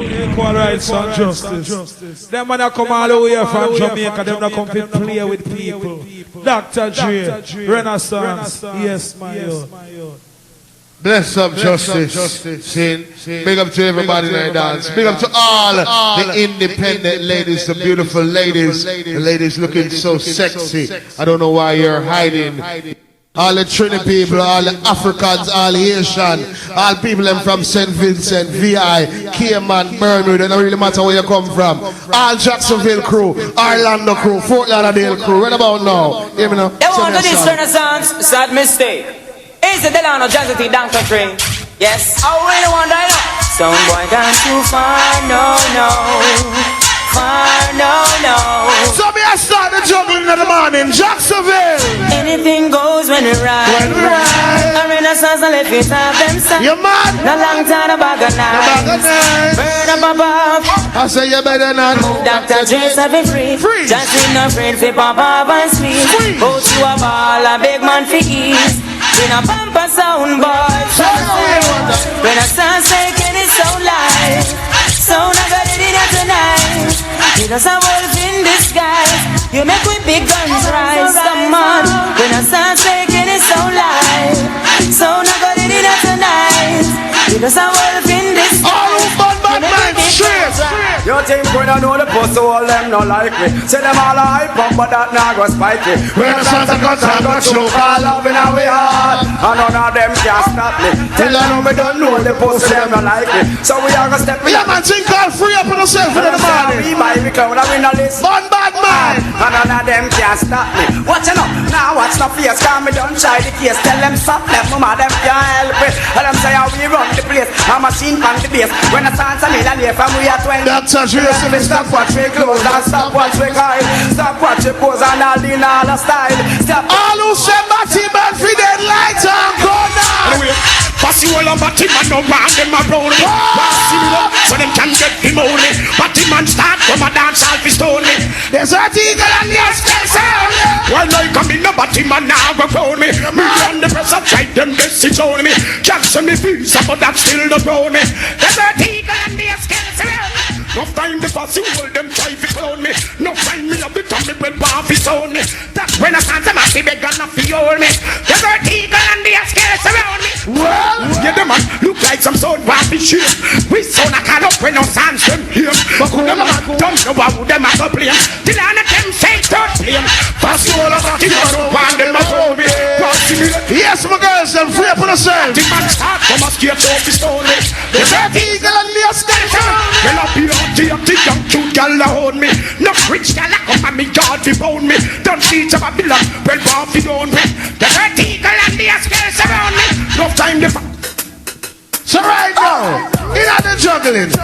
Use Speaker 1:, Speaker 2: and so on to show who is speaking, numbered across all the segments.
Speaker 1: Equal rights and justice. Them man that come all the way from Jamaica, them that come to play with people. Dr. Dre, Renaissance, yes, my youth.
Speaker 2: Bless up justice. Sin. Big up to everybody in the dance. Big up to all the independent ladies, the beautiful ladies. The ladies looking so sexy. I don't know why you're hiding. All the Trinity people, all the Africans, all Haitian, all people them from St. Vincent, VI, Cayman, Bermuda, it don't really matter where you come from. All Jacksonville crew, Orlando crew, Fort Lauderdale crew, right about now. Hear me now?
Speaker 3: They want to this Renaissance, sad mistake. Is it Delano, Jazzy T, Dr. Dre? Yes. I really want that. Some boy gone too far, no. Far, no.
Speaker 2: So me I start the juggling in the morning, Jacksonville.
Speaker 3: Anything goes when it right. A Renaissance and let you have them side.
Speaker 2: You man?
Speaker 3: No long time a bag of nights. Burn up above.
Speaker 2: I say you better not.
Speaker 3: Dr. Dre set me free. Just ain't no afraid for pop up and sweet. Go to a ball, a big man for ease. In a bumper sound boy. Renaissance taking it so light. So now got it in tonight. You just a wolf in disguise. You make with big guns rise. Come on. Renaissance taking it so light. So now got it in tonight. You just a wolf in disguise.
Speaker 2: All bad man, straight.
Speaker 4: Your team gonna know the post, so all them no like me. Say them all a hype up, but that now go spike me. Renaissance and got show all love in our heart. And none of them can stop me. Till I know me don't know the post, so them no like me. So we are gonna step me.
Speaker 2: Yeah man, think all free up on yourself in the morning.
Speaker 4: We might be clown, I win a list.
Speaker 2: One bad man.
Speaker 4: And none of them can stop me. Watch it up, now watch no face. Cause me don't try the case. Tell them stop, left mama, them can't help it. Tell them say how we run the place. A machine from the base. Renaissance and me and here from we are 20.
Speaker 2: Dr. Dre,
Speaker 4: stop watch me clothes and stop watch me guide. Stop watch me pose and all in all the style. Stop
Speaker 2: all who say Batty man for dead light and go now.
Speaker 5: Anyway, Passy all of Batty man no wrong them a brown me. Passy up so them can get him only. Batty man start from a dance all fi stone me.
Speaker 2: There's a eagle and the escape sound.
Speaker 5: While I come in, no Batty man now go crown me. Me run the press up, try them best it's only me. Jackson me visa but that still the crown me. There's a eagle and the escape sound. No time the Passy hold them try to clown me. No time me up the tummy when Barbie sound me. That's when I stand to my see beg and not fi hold me. There's a eagle and the escape around me. Well, yeah, the man look like some sound Barbie shit. We sound a call up when no sands them here. But who them a don't know how them a go blame. Till I let them say third blame. Passy all of that you don't want them a hold me.
Speaker 2: Yes, my girls, them free up on yourself.
Speaker 5: The man start from a skate off his stone me. There's a eagle and the escape around me. Well, up here. The young cute gal hold me. No rich gal come and me yard fi pound me. Don't see to Babylon, well born fi down me. The vertical and the escapes around me. No time to
Speaker 2: so right now, in the juggling,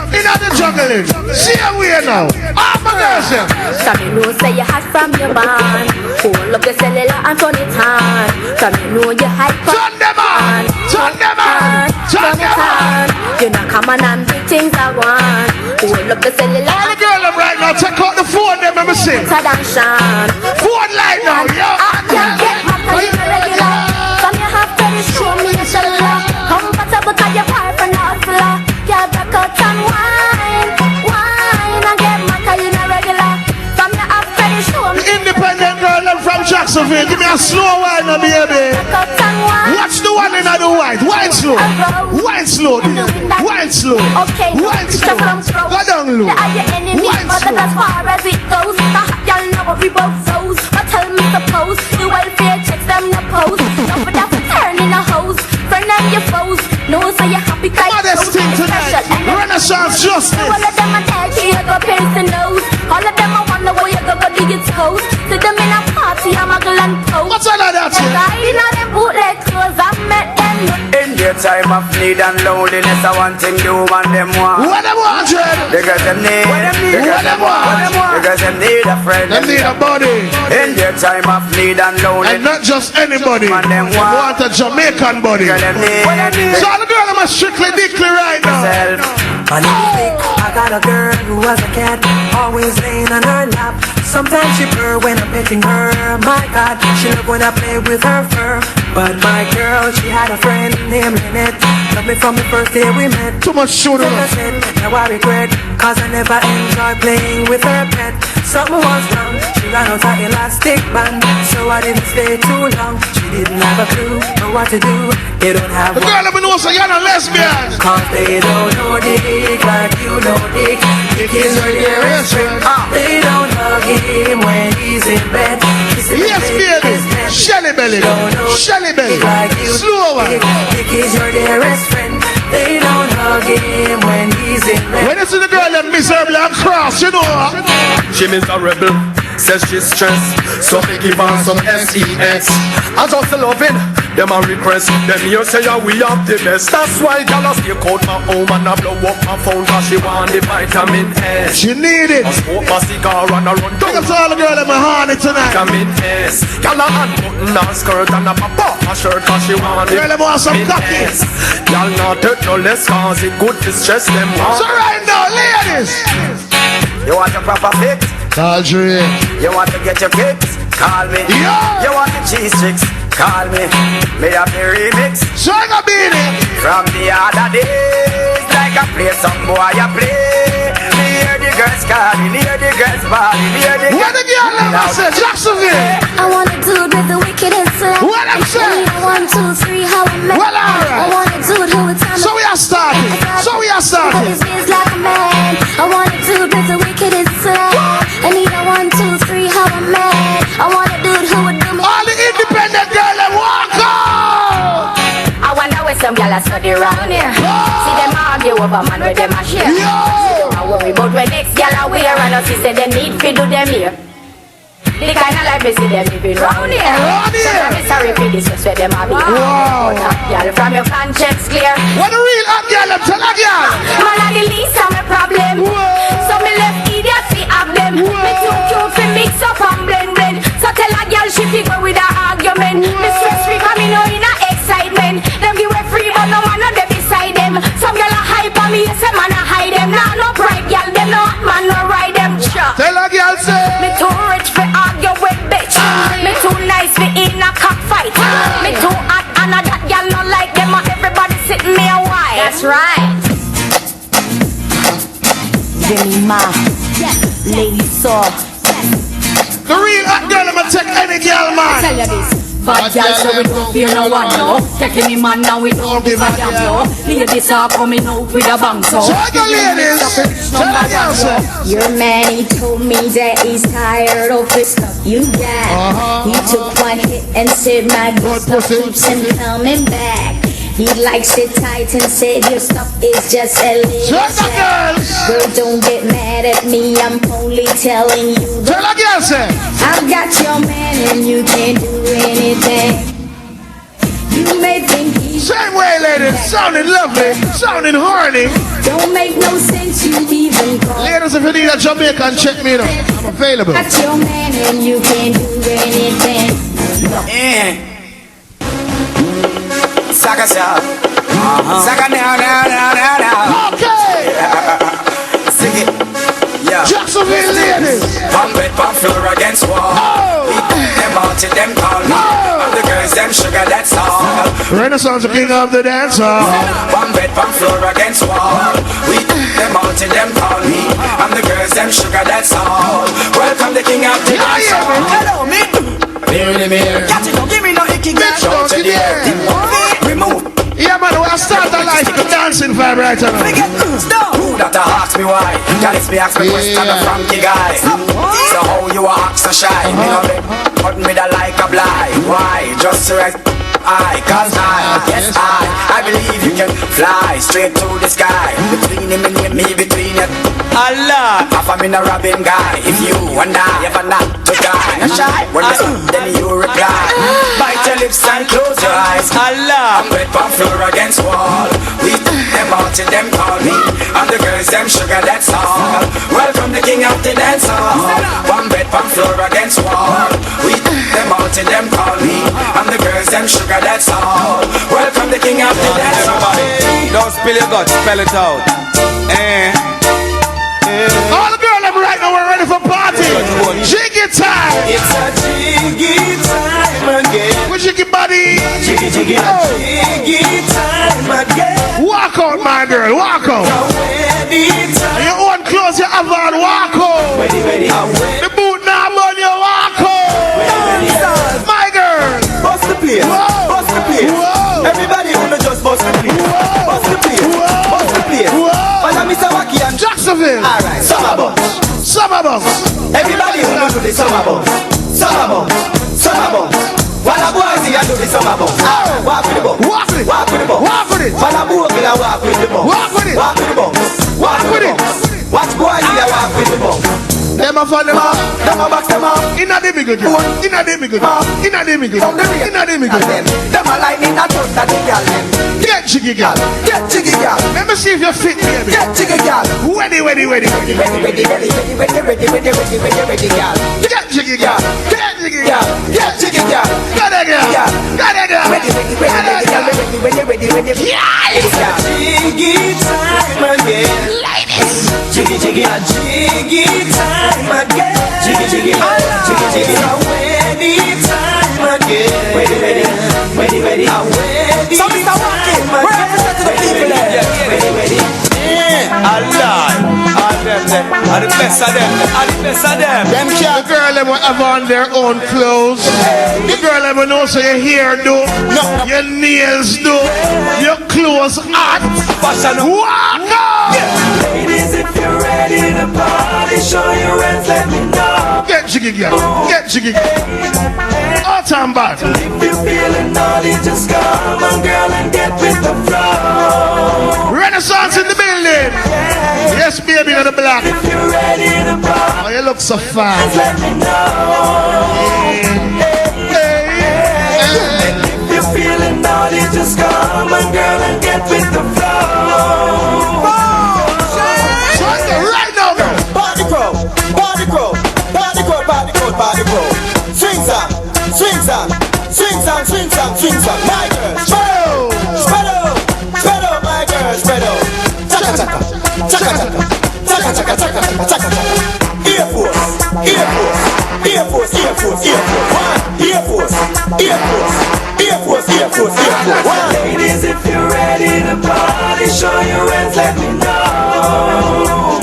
Speaker 2: see how we are now. Oh my girls,
Speaker 6: some you know say you hot from your man. Hold up the cellular and turn it on. Some you know you hype from
Speaker 2: turn them on.
Speaker 6: You know come on and do things I want. Hold up the cellular.
Speaker 2: All the girls right now, take out the phone, them ever sing. Phone light now, yo.
Speaker 6: I can't get my phone regular. Some you have to show me your cellular. Comfortable cause you're far from the hustler. You back out and wine and get my car in a regular. Some you have to show me.
Speaker 2: Independent girl them from Jacksonville, give me a slow wine, baby. Watch the one in the white. Wine slow. Wine slow. Wine slow.
Speaker 6: Okay.
Speaker 2: Wine slow. Go down low.
Speaker 6: Are your enemies, but that's as far as it goes. Y'all know what we both those. But tell me the post. The welfare checks them the post. No, but that's turning a hose. Friend and your foes. No, so you're happy.
Speaker 2: Modest thing tonight. Renaissance justice.
Speaker 6: All of them are dead. You go piercing nose. All of them are wonder where you go do your toes. See them in a party, I'm a gland pose.
Speaker 2: What's all of that?
Speaker 6: I know them bootleg clothes. I met them.
Speaker 4: in their time of need and loneliness. I want thing the woman them want.
Speaker 2: What them want, Jen?
Speaker 4: Because them need.
Speaker 2: What them want?
Speaker 4: Because them need a friend.
Speaker 2: Them need a body.
Speaker 4: In their time of need and loneliness.
Speaker 2: And not just anybody.
Speaker 4: Them
Speaker 2: want a Jamaican body. So all the girls are strictly dickly right now.
Speaker 7: I got a girl who was a cat, always laying on her lap. Sometimes she purr when I'm petting her. My God, she love when I play with her fur. But my girl, she had a friend named Lynette. Loved me from the first day we met.
Speaker 2: Too much shooting.
Speaker 7: I said, now I regret, cause I never enjoyed playing with her pet. Something was wrong, she ran out her elastic band. So I didn't stay too long. She didn't have a clue on what to do. They don't have
Speaker 2: the girl let me know so you're not lesbian.
Speaker 7: Cause they don't know dick like you know dick. Dick is your dearest friend. They don't hug him when he's in bed.
Speaker 2: Yes, baby. Shelly belly. Shelly belly. Slow one.
Speaker 7: Dick is your dearest friend. They don't hug him when he's in bed.
Speaker 2: When you see the girl that miserable and cross, you know.
Speaker 4: She miserable, says she's stressed. So they give her some sex. I just loving them a request. Them here say yeah, we have the best. That's why y'all stay out my home and I blow up my phone. Cause she want the vitamin S.
Speaker 2: She need it.
Speaker 4: I smoke my cigar and I run down.
Speaker 2: Look at all the girl in my honey tonight.
Speaker 4: Vitamin S. Y'all a unbutton her skirt and a pop up her shirt. Cause she want
Speaker 2: girl, them want some cocky.
Speaker 4: Y'all not hurt no less. Cause it good to stress them out.
Speaker 2: So right now, ladies,
Speaker 4: you want a proper fix?
Speaker 2: Call Dre.
Speaker 4: You want to get your kicks? Call me.
Speaker 2: Yo.
Speaker 4: You want the cheese tricks? Call me. May I be remix?
Speaker 2: So I got beat it.
Speaker 4: From the other days, like I play some boy I play. Me hear the girls calling, hear the girls bawling, hear the girls.
Speaker 2: What the girl never said? Jacksonville.
Speaker 6: I want a dude with the wickedest slang.
Speaker 2: What I'm saying?
Speaker 6: 1, 2, 3, how I met.
Speaker 2: Well, alright.
Speaker 6: I want a dude who would tell me.
Speaker 2: So we are starting.
Speaker 6: Put his hands like a man. I want a dude with the wickedest slang. I need a 1, 2, 3, how I met. I want a dude who would do me.
Speaker 2: All the independent girls that walk out.
Speaker 8: I wonder where some gyal a study round here. See them argue over man where them a share. I worry about when next gyal a wear and us say them need fi do them here. The kind of life we see them living round here. So I'm sorry for this, just where them a be.
Speaker 2: Wow.
Speaker 8: Gyal from your conscience clear.
Speaker 2: What the real hot girl? I'm telling you.
Speaker 8: Man a the least of my problem. So me left idiots fi have them. Me too cute fi mix up and blend. So tell a gyal she fi go with her argument. Me stress free 'cause me know in a excitement. Them give way free but no man no dey beside them. Some gyal a hype on me, say man a hide them. Nah no pride gyal, them no hot man no ride them.
Speaker 2: Tell a girl say.
Speaker 8: Me too rich fi argue with bitch. Me too nice fi in a cockfight. Me too hot and a that gyal no like them. And everybody sitting me a while. That's right. Jimmy Ma, Lady Saw.
Speaker 2: The real hot girl, I'ma take any girl, man.
Speaker 8: Tell you this. Bad girl, so we don't fear no one, no. Taking me man now, we don't give a damn, no. Ladies are coming out with a bang, so.
Speaker 2: So I got ladies. Tell a girl, say.
Speaker 8: Your man, he told me that he's tired of the stuff you got. He took one hit and said my good stuff keeps him coming back. He likes it tight and said your stuff is just a little girl, don't get mad at me, I'm only telling you.
Speaker 2: Tell a girl, say.
Speaker 8: I've got your man and you can't do anything. You may think he's
Speaker 2: same way, ladies. Sounding lovely, sounding horny.
Speaker 8: don't make no sense, you even call.
Speaker 2: Ladies, if you need a Jamaican, check me out. I'm available.
Speaker 8: Got your man and you can't do anything.
Speaker 4: Saka sa, saka now.
Speaker 2: Okay.
Speaker 4: Sing it, yeah.
Speaker 2: Jacksonville ladies.
Speaker 4: Pump it, pump floor against wall. We them out till them call me. And the girls them sugar, that's all.
Speaker 2: Renaissance, the king of the dance hall.
Speaker 4: Pump it, pump floor against wall. We them out till them call me. And the girls them sugar, that's all. Welcome the king of the dance hall. Hello, me. Mirror the mirror. Catch it, don't give me no icky girl.
Speaker 2: Don't you dare.
Speaker 4: Remove.
Speaker 2: Yeah, man, we'll start the life with the dancing vibe right now.
Speaker 4: Who that ask me why? Can me ask me question the Frankie guy? So how you act so shy? Me no but me da like a blind. Why? Just to rest cause yes I believe you can fly straight to the sky. Between him and me, between it. Allah, if I'm in a robbing guy, if you and I ever not to die, not shy. When then you reply, bite your lips and close your eyes. Allah, I'm wet on floor against wall. We them out till them call me, and the girls them sugar, that's all. Welcome the king of the dance hall. One bed on floor against wall. We them out till them call me, and the girls them sugar, that's all. Welcome the king of the dance hall.
Speaker 9: Don't spill your guts, spell it out.
Speaker 2: All the girls right now, we're ready for party. Jig
Speaker 10: jiggy time again.
Speaker 2: Walk out, my girl, walk out. Your own clothes you have on, walk out. The boot now on you, walk out. My girl.
Speaker 10: Bust the place, bust the place. Everybody wanna just bust the place. Bust the place, bust the place. Follow Mr. Wacky and
Speaker 2: Jacksonville.
Speaker 10: Alright, summer bump.
Speaker 2: Summer bump.
Speaker 10: Everybody wanna do the summer bump. Summer bump, summer bump. While the boys here do the summer bump. Walk with the bump.
Speaker 2: Walk with it.
Speaker 10: Walk with the bump.
Speaker 2: Walk with it.
Speaker 10: While the boys here walk with the bump.
Speaker 2: Walk with it.
Speaker 10: Walk with the bump. Walk with it. Watch boys here walk with the bump.
Speaker 2: Them a fun them up.
Speaker 10: Them a box them up.
Speaker 2: Inna the big good. Inna the big good. Inna the big good.
Speaker 10: From the rear.
Speaker 2: Inna the big good.
Speaker 10: Them a lightning that touch that the girl them.
Speaker 2: Get jiggy girl.
Speaker 10: Get jiggy girl.
Speaker 2: Let me see if you're fit, baby.
Speaker 10: Get jiggy girl.
Speaker 2: Ready, ready, ready.
Speaker 10: Ready, ready, ready, ready, ready, ready, ready, ready, ready, ready, girl.
Speaker 2: Get jiggy girl. Get jiggy girl.
Speaker 10: Get jiggy girl.
Speaker 2: Get it girl. Get it girl.
Speaker 10: Ready, ready, ready, ready, ready, ready, ready, ready. Yeah. Jiggy time again. Ladies. Jiggy, jiggy, jiggy time again. Jiggy, jiggy, jiggy, jiggy. Ready time again. Ready, ready, ready, ready. Ready. So Mr. Wacky, represent to the people there. Ready, ready.
Speaker 9: Allah, all them, all the best of them, all the best of them.
Speaker 2: The girl them will have on their own clothes. The girl them will know so your hair do, your nails do, your clothes hot. Walk out!
Speaker 10: Ladies, if you're ready to party, show your hands, let me know.
Speaker 2: Get jiggy girl. Get jiggy girl. All time back.
Speaker 10: If you're feeling naughty, just come on, girl, and get with the flow.
Speaker 2: Renaissance in the building. Yes, baby, on the block.
Speaker 10: If you're ready to party,
Speaker 2: Oh, you look so fine.
Speaker 10: let me know. And if you're feeling naughty, just come on, girl, and get with the flow.
Speaker 2: Right now, girl.
Speaker 10: Party crow, party crow, party crow, party crow, party crow. Swing song, swing song, swing song, swing song, swing song. My girl, spread out, spread out, spread out, my girl, spread out. Chaka chaka, chaka chaka, chaka chaka, chaka chaka, chaka chaka. Air Force, Air Force, Air Force, Air Force, Air Force. One, Air Force, Air Force, Air Force, Air Force, Air Force. One. Ladies, if you're ready to party, show your hands, let me know.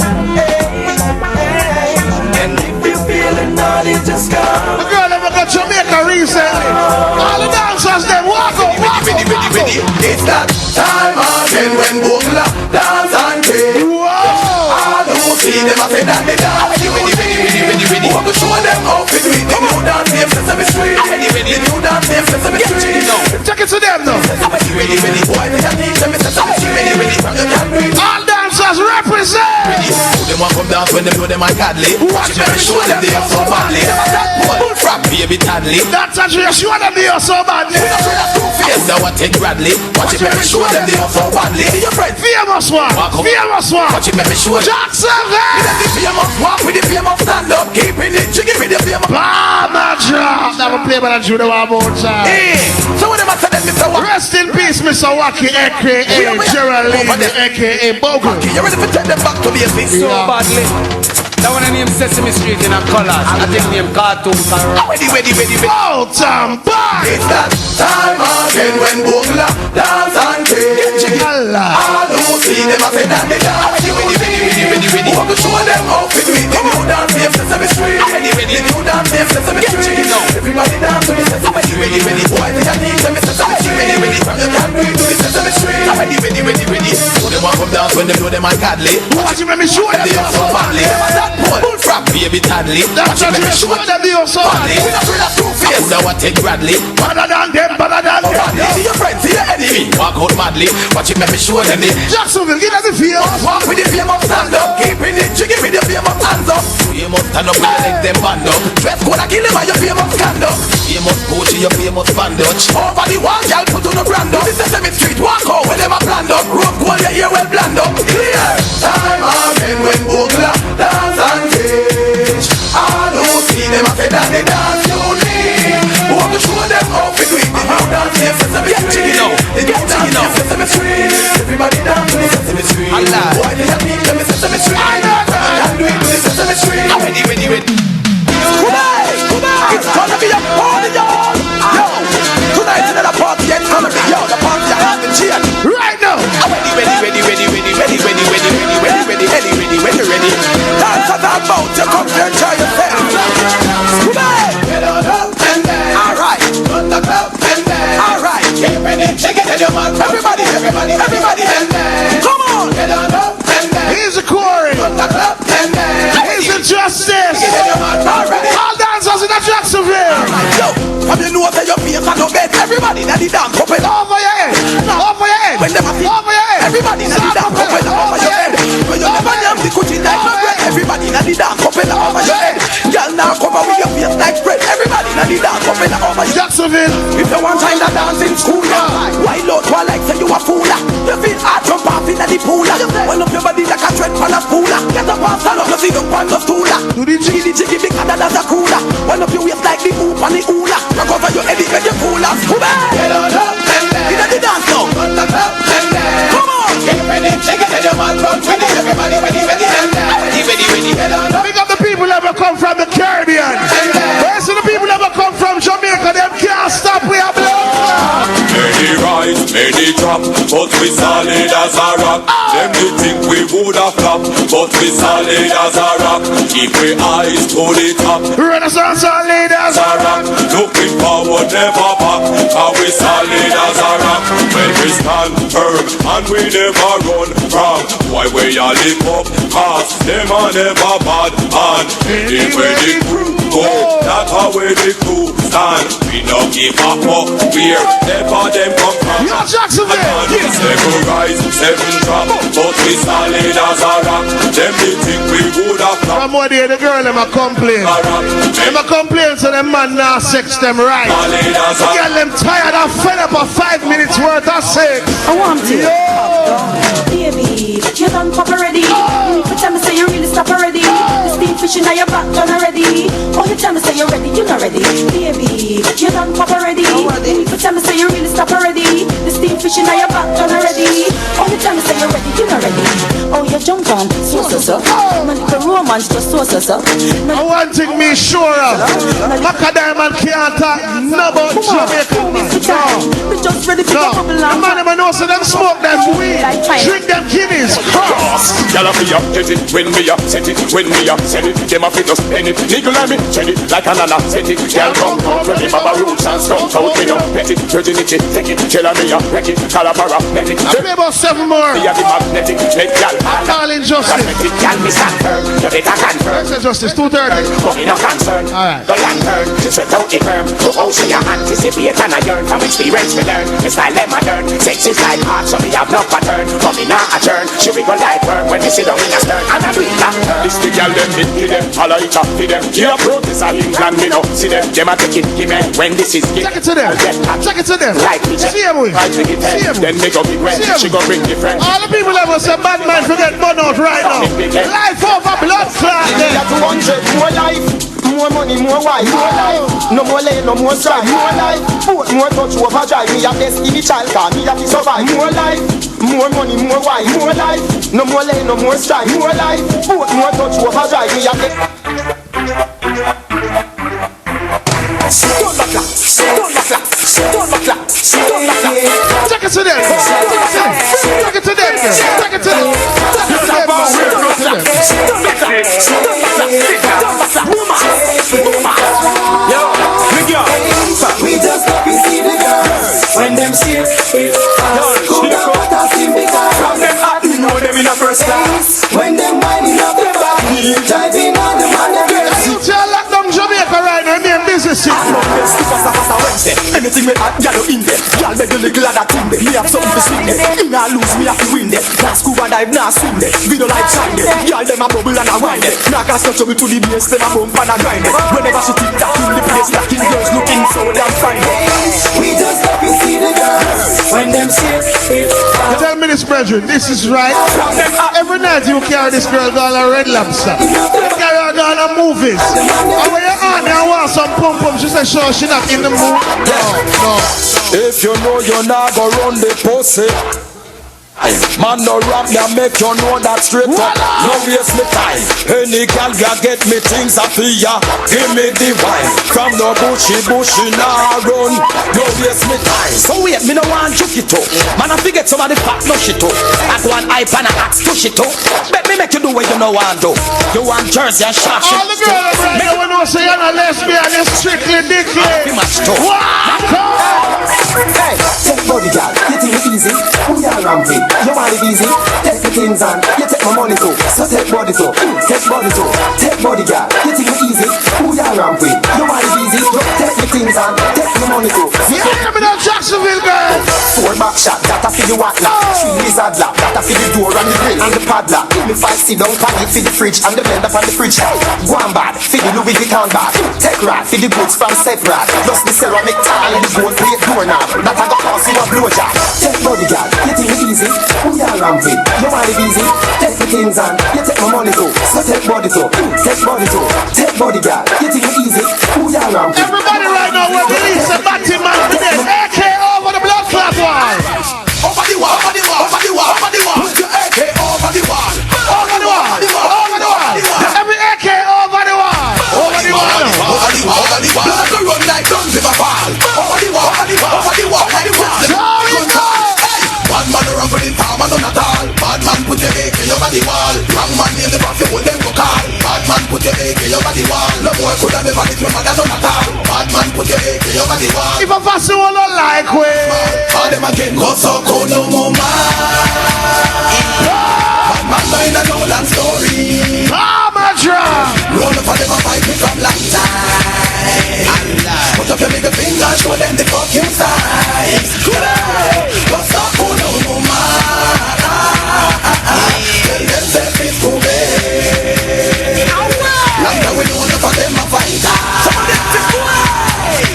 Speaker 10: And if you're feeling naughty, just come.
Speaker 2: The girl never got Jamaica recently. All the dancers, them walk out, walk out, walk out.
Speaker 10: It's that time again when Bungla dance and play. All who see them a say that they dance. Ready. Want to show them how to do it. The new dance name Sesame Street. The new dance name Sesame Street.
Speaker 2: Take it to them now.
Speaker 10: Ready. Boy, they can teach them Sesame Street. Ready. From the can breathe.
Speaker 2: All dancers represent.
Speaker 10: Them want come dance when they know them are godly. Watch them show them they are so badly. Bull frog baby Tadley.
Speaker 2: That's actually show them they are so badly.
Speaker 10: Yes, now what take Bradley. Watch it, baby, show them they are so badly. Your friend,
Speaker 2: famous one. Famous one.
Speaker 10: watch it, baby, show them.
Speaker 2: Jacksonville.
Speaker 10: The famous walk with the famous stand up, keeping it, jiggy with the famous.
Speaker 2: Mama drop. Never play by the Judah one more time.
Speaker 10: Hey, so what am I telling Mr. Wacky?
Speaker 2: Rest in peace, Mr. Wacky, aka Geraldine, aka Bogle.
Speaker 10: You ready to take them back to basics?
Speaker 9: So badly. That one I name Sesame Street in a colors. I think name cartoons and
Speaker 10: Ready.
Speaker 2: All time back.
Speaker 10: It's that time again when Bungla dance and play.
Speaker 2: Allah.
Speaker 10: All who see them a say that they dance. Ready. Want to show them how to do it. The new dance name Sesame Street. The new dance name Sesame Street. Everybody dance to the Sesame Street. Ready. Boy, they can teach them Sesame Street. Ready. From the can breathe to the Sesame Street. Ready. So they want come dance when they know them are godly.
Speaker 2: Watch it, let me show them
Speaker 10: They are so badly. Bull frog baby Tadley.
Speaker 2: That's what you show them they are so badly.
Speaker 10: We not afraid of two-face. Now what take Bradley?
Speaker 2: Better than them, better than them.
Speaker 10: See your friends, see your enemy. Walk out madly. Watch it, make me show them it.
Speaker 2: Jacksonville, get them the feel.
Speaker 10: Walk with the famous stand up. Keeping it jiggy with the famous hands up. You must stand up with your legs them band up. Dress code and kill them and your famous stand up. You must go to your famous bandage. Over the wall, y'all put on the brand up. This is Sesame Street, walk out when them a planned up. Rope gold, your ear well bland up. Clear. Time again when Bugla dance and cage. All who see them a say that they dance unique. Want to show them how to do it. The new dance name Sesame Street. The new dance name Sesame Street. Everybody dance to the Sesame Street.
Speaker 9: Allah.
Speaker 10: Why they have need them in Sesame Street? I know that. Do it to the Sesame Street. Ready. Tonight, it's gonna be a party, y'all. Yo, tonight another party. It's gonna be everybody that the dance couple
Speaker 2: over your head. Over your head.
Speaker 10: When them a over your head. Everybody that the dance couple over your head. When you never name the coochie like no bread. Everybody that the dance couple over your head. Girl now cover with your face like bread. Everybody that the dance couple over your head.
Speaker 2: Jacksonville.
Speaker 10: If you want time to dance in school, wild out while like say you a fool. You feel hard jump off in the pool. Wind up your body like a tread on a spool. Get up and stand up, you see you on the stool.
Speaker 2: Do the
Speaker 10: jiggy big harder than a cooler. Wind up your waist like the hoop and the hula. Rock over your head when you cool as Come on, get the dance now. Come on, get ready, shake it, and your man run ready. Everybody ready.
Speaker 2: Big up the people that ever come from the Caribbean. Where's the people that ever come from Jamaica? Them can't stop, we are blood.
Speaker 11: Many rise, many drop, but we solid as a rock. Them they think we would have flopped, but we solid as a rock. Keep we eyes to the top.
Speaker 2: Renaissance solid as
Speaker 11: a rock. Looking forward, never back. How we solid as a rock. When we stand firm and we never run from. Why we all live up, cause them are never bad. And anyway the crew go, that's how we the crew stand. We no give a fuck, we're never them come from.
Speaker 2: Yo, Jacksonville,
Speaker 11: yes. Seven rise, seven drop, but we solid as a rock. Them they think we would have flopped.
Speaker 2: From what day the girl them a complain. Them a complain so them man now sex them right. Girl them tired and fed up of 5 minutes worth of sex.
Speaker 3: I want to. Baby, you done pop already. You tell me say you really stop already. The steam fish in your back done already. Oh, you tell me say you're ready, you're not ready. Baby, you done pop already. You tell me say you really stop already. The steam fish in your back done already. Oh, you tell me say you're ready, you're not ready. Oh, you jump on, so. Man, the romance just so.
Speaker 2: I want to me sure of. Macadam and can't talk no about Jamaica.
Speaker 3: We just ready for the
Speaker 2: man, them know so them smoke them weed, drink them kidneys.
Speaker 5: Y'all be up, set it, when me up, set it, when me up, set it. Them up, just pen it, niggle on me, set it, like an anna, set it. Y'all come, ready, mama roots and stuff, out me up, pet it, virginity, take it, tell me up, wreck it, calabara, net it.
Speaker 2: I play about 7 more.
Speaker 5: Me have the magnetic, let y'all,
Speaker 2: darling justice.
Speaker 5: Y'all me stand firm, you better confirm.
Speaker 2: Justice, 2:30.
Speaker 5: But me no concern,
Speaker 2: alright.
Speaker 5: The lantern, sweat out the firm. Oh, she a anticipate and I yearn from experience we learn. The style them modern, sex is like art, so me have no pattern. But me not a turn, she we go like firm when we sit down in a stern. And I do it back turn. This the girl them hit to them, follow it up to them. Here protest and England, me no see them. Them a take it, give me when this is given.
Speaker 2: Check it to them, check it to them.
Speaker 5: Like me,
Speaker 2: see him with.
Speaker 5: Then me go big when she go bring the friend.
Speaker 2: All the people that was a bad man forget burn out right now. Life over blood clot.
Speaker 12: 200 more life, more money, more wife, more life. No more lane, no more strife, more life. Boat, more touch, overdrive. Me have destiny child, cause me have to survive. More life, more money, more wife, more life. No more lane, no more strife, more life. Boat, more touch, overdrive. Me have
Speaker 10: Don't back, don't back, don't back, don't back.
Speaker 2: Take it to them. Take it to them. Take it to them.
Speaker 10: We just got to see the girls when them see it. Cool down what I see me from them hot, we know them in a first class. When them winding up their body, driving on the man and girls.
Speaker 2: You tell like them Jamaica right now, name business.
Speaker 12: anything we hot, y'all in there. Y'all make the little of that thing there. Me have something to swing there. Me nah lose, me have to win there. Nah scuba dive, nah swim there. Video like shine there. Y'all them a bubble and a wine there. Nah cast up me to the base, them a bump and a grind there. Whenever she tick that in the place, lacking girls looking so damn fine there.
Speaker 10: We just love to see the girls when them see it.
Speaker 2: Tell me this, brethren, this is right. Every night you carry this girl down a Red Lobster. You carry her down a movies. And when you're on there, I want some pum pum. She said, sure, she not in the mood. No.
Speaker 13: If you know you're not gonna run the pussy, man no rap me and make you know that straight up. No waste me time. Any gal get me things up here. Give me the wine. From no bushy nah run. No waste me time.
Speaker 12: So wait, me no want juke it up. Man I forget somebody fat no shit up. I go on hype and I ask push it up. Bet me make you do what you know want do. You want jersey and sharp shit.
Speaker 2: All the girls right now when you say you're a lesbian, you're strictly dickly.
Speaker 12: Hey, take body girl, you think it easy? We are ramping. You want it easy? Take the things on. You take my money too. So take body too. Take body too. Take body, girl. You think it easy? Who you ramp with? You want it easy? Take the things on. Take my money too.
Speaker 2: Yeah, I'm in Jacksonville, girl.
Speaker 12: 4 back shot. That a for the what lock. 3 lizard lock. That a for the door and the grill and the padlock. Me 5 sit down panel for the fridge and the blender from the fridge. Go on bad for the Louis Vuitton bag. Take rat for the goods from separate. Plus the ceramic tile and the gold plate doorknob. That I got cost you a blowjob. Take body, girl. You think it easy? Who you ramp with? You want it easy? Take the things on. You take my money too. So take body too. Take body too. Take body, girl. You think it easy? Who you ramp with?
Speaker 2: Everybody right now will release a batty man for this. AK over the blood clot wall.
Speaker 10: Over the wall, over the wall, over the wall, over the wall. Put your AK over the wall.
Speaker 2: Over the wall, over the wall. Every AK over the wall. Over the wall.
Speaker 10: Over the wall, over the wall. Let the run like guns if I fall. Over the wall, over the wall, over the wall, over the wall. Bad man run for the farm and none at all. Bad man put your AK over the wall. Wrong man name the boss, you hold them go call. Bad man put your AK over the wall. No boy could have never hit your mother none at all. Bad man put your AK over the wall.
Speaker 2: If a fast you all like way.
Speaker 10: All them again go so cold no more man. Bad man know in a Nolan story. Roll up for them a fight me from long time. Put up your middle finger, show them the fucking size. Go so cold no more man. Tell them self is too big. Long time we know for them a fight.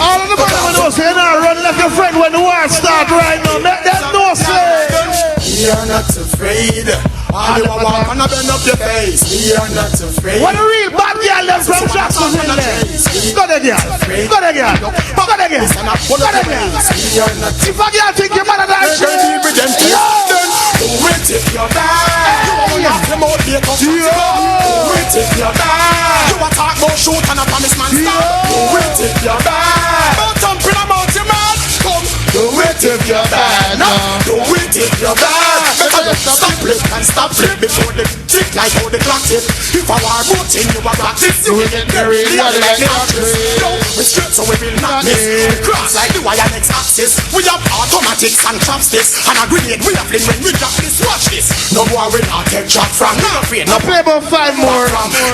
Speaker 2: All of the people know say now run like your friend when the war start right now. Make them know say
Speaker 10: you're not afraid. All you want to bend up your face. We are not afraid.
Speaker 2: What a real bad girl them from Jacksonville there. Go there, girl. Go there, girl. Go there, girl. Go there, girl. If a girl think you're better than she,
Speaker 10: do it if you're bad. You want to promote the customer. Do it if you're bad. You want to talk about shoot and a promise man stop. Do it if you're bad. Don't jump in about your man. Come. Do it if you're bad. Do it if you're bad. Better stop it and stop it before they tick like how they clock it. If I want routine, you want practice. You will get very real like the actress. No, we straight so we will not miss. We cross like the wire next axis. We have automatics and chopsticks. And a grenade we have fling when we drop this. Watch this. No more we not take shot from. No afraid.
Speaker 2: no play about 5 more.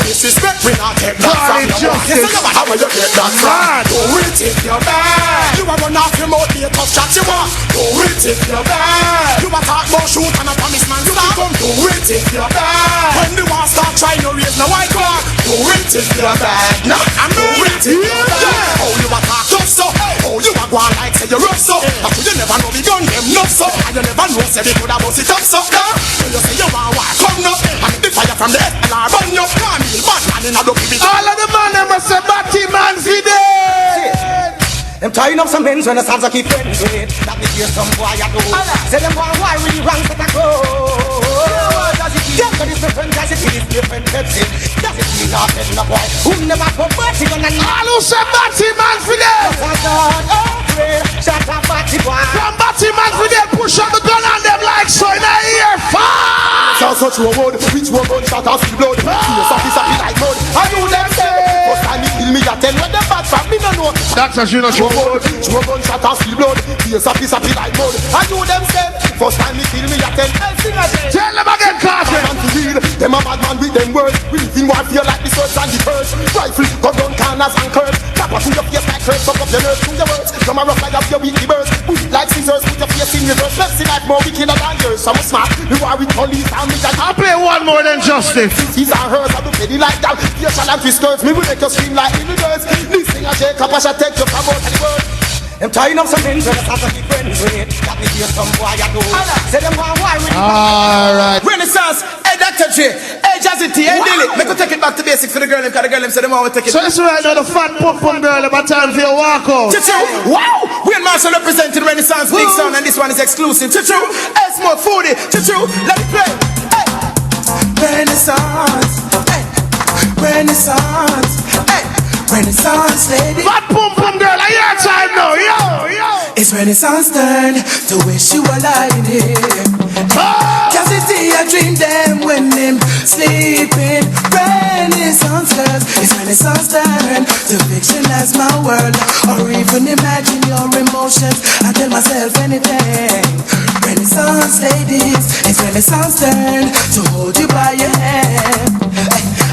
Speaker 10: Disrespect we not take that from. Yes, no matter where you get that from. Do it if you're bad. You are run off your mouth, be a tough shot you want. Do it if you're bad. You are talk about shoot and a promise man stop. Do it if you're bad. When the war start trying to raise no white car. Do it if you're bad. Nah, I'm do it if you're bad. Oh, you are talk tough so. Oh, you are going like say you're rough so. But you never know the gun them nuts so. And you never know say they could have bust it up so. So you say you want war come now. And the fire from the SLR burn you. Can't be bad man in a lucky bit.
Speaker 2: All of the man them must say batty man for dead.
Speaker 12: Them tying up some men's when the sounds I keep friends with. That me hear some boy I do. Say them why really wrong for the go. Them got this different, does it is different Pepsi. Does it mean not in the boy who never put batty on the knee.
Speaker 2: All who say batty man for dead.
Speaker 12: Shut up batty boy.
Speaker 2: From batty man for dead, push up the gun on them like so in a ear. Fire!
Speaker 12: Sounds such a word, which one gun shot off the blood. Yes, I feel happy like mud. I do them say. First time you kill me, I tell when them bad from me no know.
Speaker 2: That's a shit of
Speaker 12: word. Which one gun shot off the blood. Yes, I feel happy like mud. I do them say. First time you kill me, I tell.
Speaker 2: Tell them again, Carter.
Speaker 12: Them a bad man with them words. We live in warfare like the swords and the birds. Rifle, gun down corners and curves. Tap up to your face like curves. Fuck up your nerves through your words. Come and rough like up your weekly birds. Like scissors, put your face in reverse. Let's see like more wicked than yours. Some smart. You are with police and me that.
Speaker 2: I'll play one more than justice.
Speaker 12: These are hers. I do petty like that. You shall have twist skirts. Me will make you scream like little girls. This thing I take up, I shall take you from out of the world. I'm tying up some things when I start to be friends with. That me hear some boy I do. Say them why really.
Speaker 2: Alright.
Speaker 10: Renaissance, hey Dr. J, hey Jazzy T, hey Dilly. Make us take it back to basics for the girl. Because the girl them say them want to take it.
Speaker 2: So it's right now the fat pum girl about time for your walk out.
Speaker 10: Chichu, wow! We and Marshall representing Renaissance Big Sound and this one is exclusive. Chichu, hey Smoke Foodie. Chichu, let it play. Hey. Renaissance, hey. Renaissance, hey. Renaissance lady.
Speaker 2: Fat pum girl, I hear time now, yo.
Speaker 10: It's Renaissance turn to wish you were lying here. Cause it's the I dream them when them sleeping. Renaissance.
Speaker 7: Renaissance girls, it's Renaissance turn to fictionize my world, or even imagine your emotions. I tell myself anything. Renaissance ladies, it's Renaissance turn to hold you by your hand.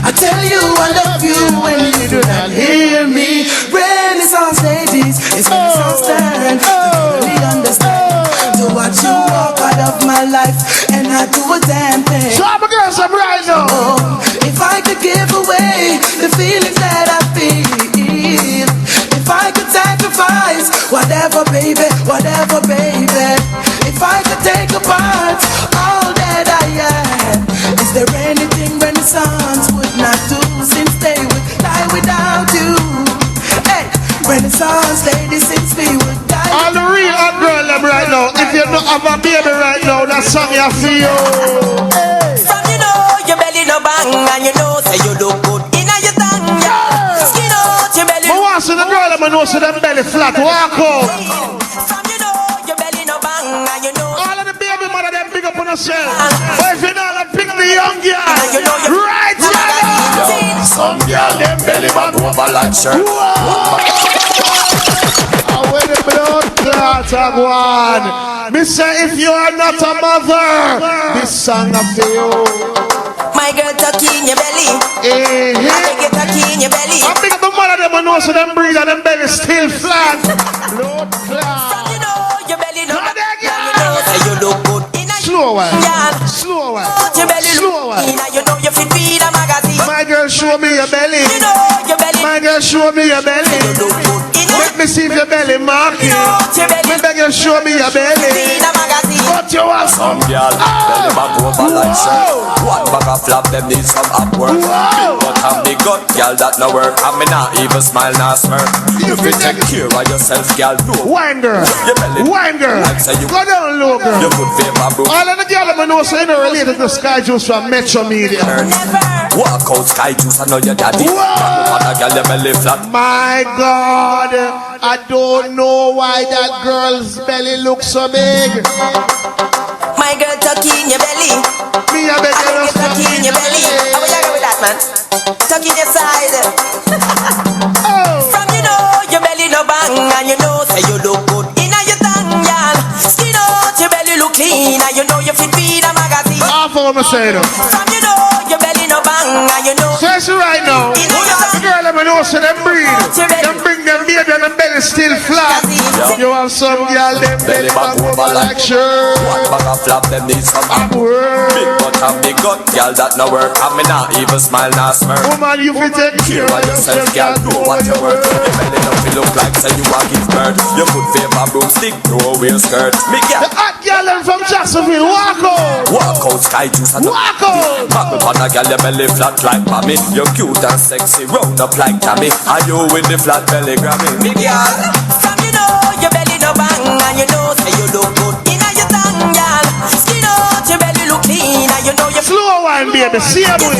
Speaker 7: I tell you I love you when you do not hear me. Renaissance ladies, it's Renaissance turn to fully understand. To watch you walk out of my life and not do a damn thing.
Speaker 2: So I'm a girl, I'm right now.
Speaker 7: If I could give away the feelings that I feel, if I could sacrifice whatever, baby, whatever, baby. If I could take apart all that I am, is there anything Renaissance would not do, since they would die without you? Hey, Renaissance ladies, since we would die.
Speaker 2: All the real hot girl them right now. If you don't have a baby right now, that song you feel.
Speaker 3: From you know your belly no bang, and you know say you look good in your tongue. Skin out your belly.
Speaker 2: But once the girl them know so them belly flat, walk out.
Speaker 3: From you know your belly no bang, and you know
Speaker 2: all of the baby mother them big up on herself. But if you don't pick the young girl, right here.
Speaker 13: Some girl them belly back over like shirt.
Speaker 2: Where the blood clot of one. Me say if you are not a mother, this song of you.
Speaker 3: My girl tuck in your belly.
Speaker 2: I
Speaker 3: beg you tuck in your belly.
Speaker 2: I pick up the mother them and know so them breathe and them belly still flat. Blood clot.
Speaker 3: From you know your belly no bang, and you know say you look good in
Speaker 2: slow one. Slow one.
Speaker 3: your belly
Speaker 2: slow one.
Speaker 3: you know you fit read a magazine.
Speaker 2: My girl show me your belly.
Speaker 3: You know your belly.
Speaker 2: My girl show me your belly. Let me see if your belly marking. Me beg you show me your belly. What you want?
Speaker 13: Some girl belly back over like shirt. One bag of flap them need some up work. Big butt and big gut, girl that no work. And me not even smile nor smirk. You fit take care of yourself, girl.
Speaker 2: Wine girl. Wine girl. Go down low girl.
Speaker 13: You could favor bro.
Speaker 2: All of the girl that know so you know related to Sky Juice from Metro Media.
Speaker 13: Walk out Sky Juice, I know your daddy. Girl, your belly flat.
Speaker 2: My God, I don't know why that girl's belly looks so big.
Speaker 3: My girl tuck in your belly.
Speaker 2: Me a beg you
Speaker 3: tuck in your belly. How will you go with that, man? Tuck in your side. From you know your belly no bang, and you know say you look good in your tongue, y'all. Skin out your belly look clean, and you know you fit read a magazine.
Speaker 2: Half of them say them.
Speaker 3: From you know your belly no bang, and you know.
Speaker 2: Say so right now. The girl them know so them breathe. Them bring them baby and them belly still flat. You have some girl them belly back over like shirt.
Speaker 13: One bag of flap them need some up work. Big butt and big gut, girl that no work. And me not even smile nor smirk.
Speaker 2: Woman you fit take
Speaker 13: care of yourself, girl. Do what you work. Your belly don't feel look like say you want give birth. You could favor broomstick, throw away skirt. Me girl.
Speaker 2: The hot girl them from Jacksonville, walk out.
Speaker 13: Walk out Sky Juice and
Speaker 2: walk out.
Speaker 13: Pop up on a girl, your belly flat like mommy. You're cute and sexy, round up like Tammy. Are you with the flat belly Grammy?
Speaker 3: Me girl, from you know your belly no bang, and you know say you look good in your tongue, y'all. Skin out your belly look clean, and you know you
Speaker 2: slow wine, baby, see ya boy.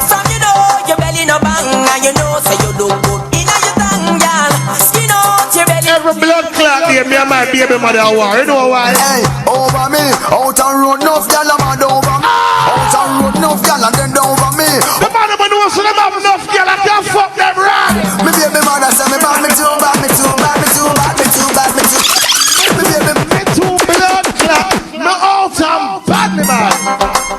Speaker 3: From you know your belly no bang, and you know say you look good in your tongue, y'all. Skin out your belly.
Speaker 2: Every blood clot there, me and my baby mother war. You know why?
Speaker 14: Hey, over me, out and road, enough gyal a mad over me. Out and road, enough gyal and then over me.
Speaker 2: The man know so them have enough gyal I can't fuck them right.
Speaker 14: Me baby mother say me bad, me too bad, me too bad, me too bad, me too bad, me too. Me baby,
Speaker 2: me too blood clot. Me out and bad me man.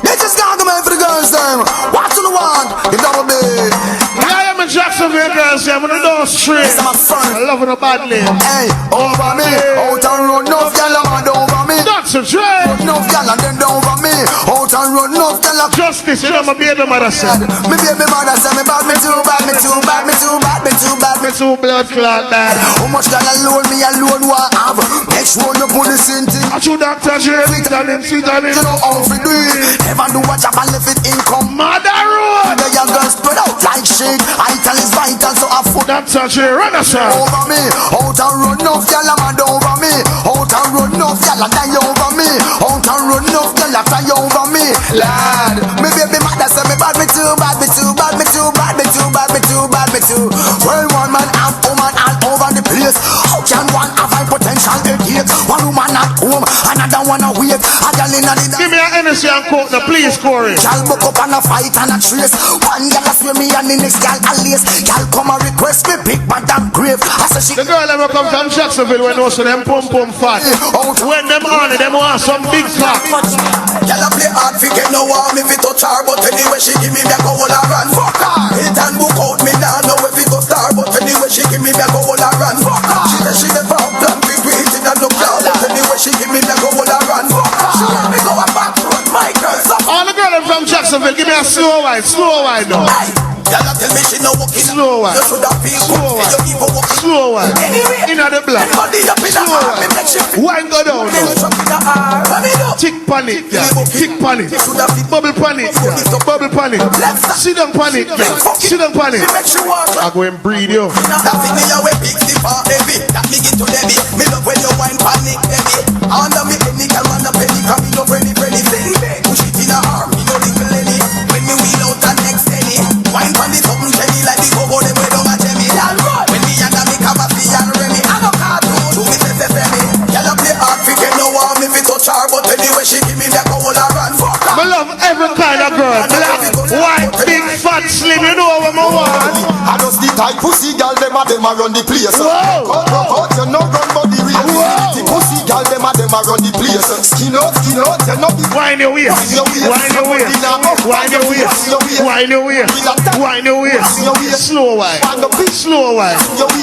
Speaker 14: They just can't come in for the girls them. What do you want? You double B.
Speaker 2: I am in Jacksonville girls them with the door straight. I love it badly.
Speaker 14: Hey, over me, out and road, enough gyal a mad over me.
Speaker 2: That's a trade.
Speaker 14: Enough gyal and then over me. Out and road, enough gyal a
Speaker 2: justice. You know my baby mother say.
Speaker 14: Me baby mother say me bad, me too bad, me too bad, me too bad, me too bad,
Speaker 2: me too blood clot bad.
Speaker 14: How much gyal alone me alone want have? Make sure you put this in thing.
Speaker 2: I should Dr. Dre, sweet on him. You
Speaker 14: know how to do it. Never do a job and live it income.
Speaker 2: Mother road.
Speaker 14: The young girl spread out like shit. Ital is vital, so I food.
Speaker 2: Dr. Dre, run us out.
Speaker 14: Over me, out and run enough gyal a mad over me. Out and run enough gyal a die over me. Out and run enough gyal a fly over me. Lad, me baby mother say me bad, me too bad, me too bad, me too bad, me too bad, me too bad, me too. Well, one man have woman all over the place. How can one have high potential headache? One woman at home, another one a wait. A gyal inna the
Speaker 2: give me an energy and coat now, please, Corey.
Speaker 14: Y'all book up and a fight and a trace. One y'all a swear me and the next y'all a lace. Y'all come and request me big bad and grave. I say she.
Speaker 2: The girl ever come from Jacksonville when also them pum fat. When them on it, them want some big cock.
Speaker 14: Y'all a play hard fi get no warm if it touch her, but anyway she give me back a whole a run. Fuck her. Hit and book out me now know if it go star, but anyway she give me back a whole a run. Fuck her. She said she never plan we it and no plan, but anyway she give me back a whole a run. Fuck her. She want me go a back road, my girl.
Speaker 2: All the girls from Jacksonville, give me a slow wine now.
Speaker 14: Y'all tell me she no walking.
Speaker 2: Slow wine.
Speaker 14: You shoulda feel good. You keep on walking.
Speaker 2: Slow wine. Inna the black. Slow wine. Wine go down now. Tick panic, yeah. Tick panic. Bubble panic, yeah. Bubble panic. Sit down panic, yeah. Sit down panic. I go and breed you.
Speaker 14: That thing me away big stiff and heavy. That me get to Debbie. Me love when you wine panic, baby. Under me penny, can man a penny, come me no penny. Push it in a arm, me no little any. When me wheel out the next penny. Wine pan it something Jenny like the go them way down a Jemmy. When me and me come a see and Remy. I no cartoon, do me say me. Y'all play hard fi get no warm if it touch her, but anyway she give me back a whole a run. Fuck her.
Speaker 2: I love every kind of girl. Black, white, big, fat, slim. You know what I want.
Speaker 12: I just the type pussy girl them a run the place. Cut, you no run body race. The pussy girl them a run the place. Skin out, you no be.
Speaker 2: Wine your waist. Wine your waist. Wine your waist. Wine your waist. Wine your waist. Slow wine. Slow wine.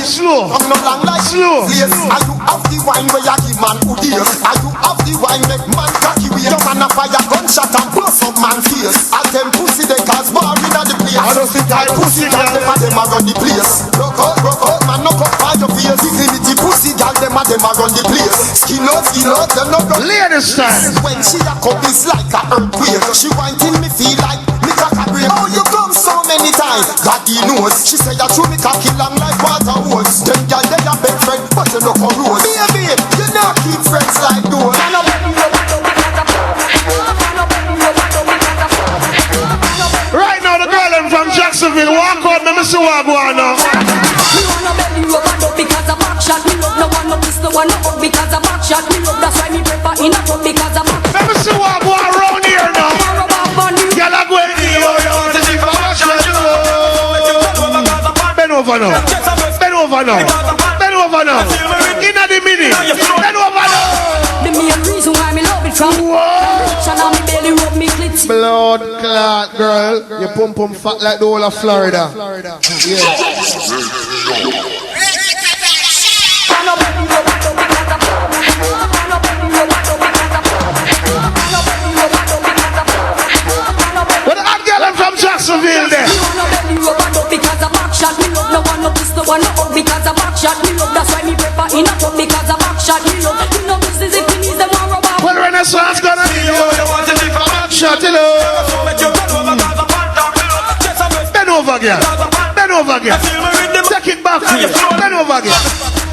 Speaker 2: Slow.
Speaker 12: I'm not long like
Speaker 2: slow.
Speaker 12: Yes, are you have the wine where you give man who dear? Are you have the wine make man cocky with your man a fire gunshot and bust up man face? I them pussy they cause bar in the place. I don't think I pussy girl them a run the place. Rock out, man no cut by your face. Dignity pussy girl them a run the place. Skin out, them no run.
Speaker 2: Ladies time.
Speaker 12: When she a come it's like a earthquake. She whine till me feel like me cock a break. Oh you come so many times, God he knows. She say you chew me cocky long like water hose. Them girl they a best friend, but you no come rose. Baby, you not keep friends like those.
Speaker 2: Right now the girl them from Jacksonville walk out, let me see what go on now.
Speaker 15: Me wanna bet you rubber dub because a back shot. Me love no one no pistol one no up because a back shot. Me love that's why me prefer in a club because a back.
Speaker 2: Let me see what go on around here now. Y'all are going to bend over now. Bend over now. Bend over now. Inna the minute. Bend over now.
Speaker 15: The main reason why me love it from and on me belly rub me clit.
Speaker 2: Blood clot girl. Your pum pum fat like the whole of Florida. But I'm getting from Jacksonville there.
Speaker 15: Because a back shot, me love no one no pistol one no up because a back shot, me love that's why me prefer in a club because a back shot, me love you know business if you need them one rubber.
Speaker 2: Well, Renaissance gonna be you want to see from back shot, you know. Bend over again. Bend over again. Take it back here. Bend over again.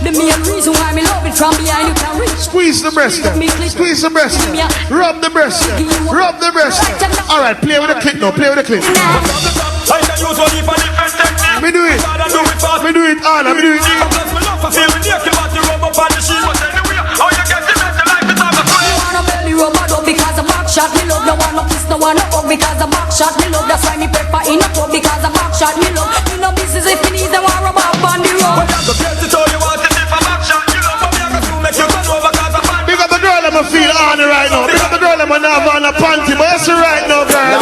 Speaker 15: The main reason why me love it from behind you can reach.
Speaker 2: Squeeze the breast there. Squeeze the breast there. Rub the breast there. Rub the breast there. Alright, play with the clip now. Play with the clip. Me do it. Me do it, Anna. Me do it.
Speaker 15: Because a back shot, me love no one no pistol one no up because a back shot, me love that's why me prefer in a club because a back shot, me love you know business if you need them one rubber on the road.
Speaker 2: Big up the girl I'm a feel on right now. Big up the girl I'm a have on a panty, but it's right now, girl.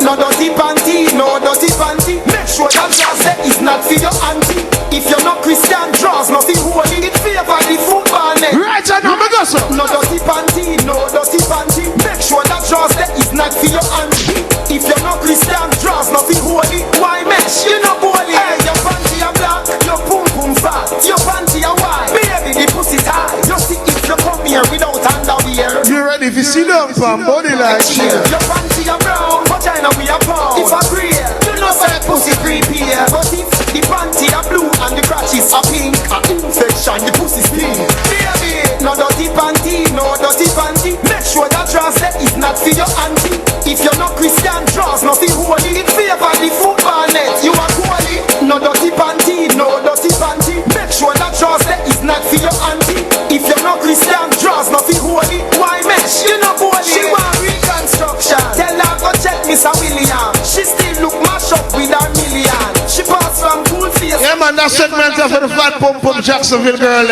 Speaker 12: No dirty panty, no dirty panty. Make sure that just say it's not for your auntie. If you're not Christian, draws nothing holy. It favor the football net.
Speaker 2: Right, I know, me go so.
Speaker 12: No dirty panty, no dirty panty. Make sure that draws say it's not for your auntie. If you're not Christian, draws nothing holy. Why mesh? You know holy. Hey, your panty are black, your pum pum fat, your panty are white. Baby, the pussy tight. You see if you come here without underwear.
Speaker 2: You ready if you see them from body like shit.
Speaker 12: Your panty are brown, vagina we are pound. If I agree, you know say pussy prepare. But if the panty are blue and the crotches are pink, an infection, the pussy stink. Baby, no dirty panty, no dirty panty. Make sure that dress that is not for your auntie. If you're not Christian, draws nothing holy. It favor the football net, you are holy. No dirty panty, no dirty panty. Make sure that dress that is not for your auntie. If you're not Christian, draws nothing holy. Why mesh? You know holy. She want Rika million. She still look mash up with her million. She pass from cool face.
Speaker 2: Yeah, man, that segment for the fat pump from Jacksonville girl.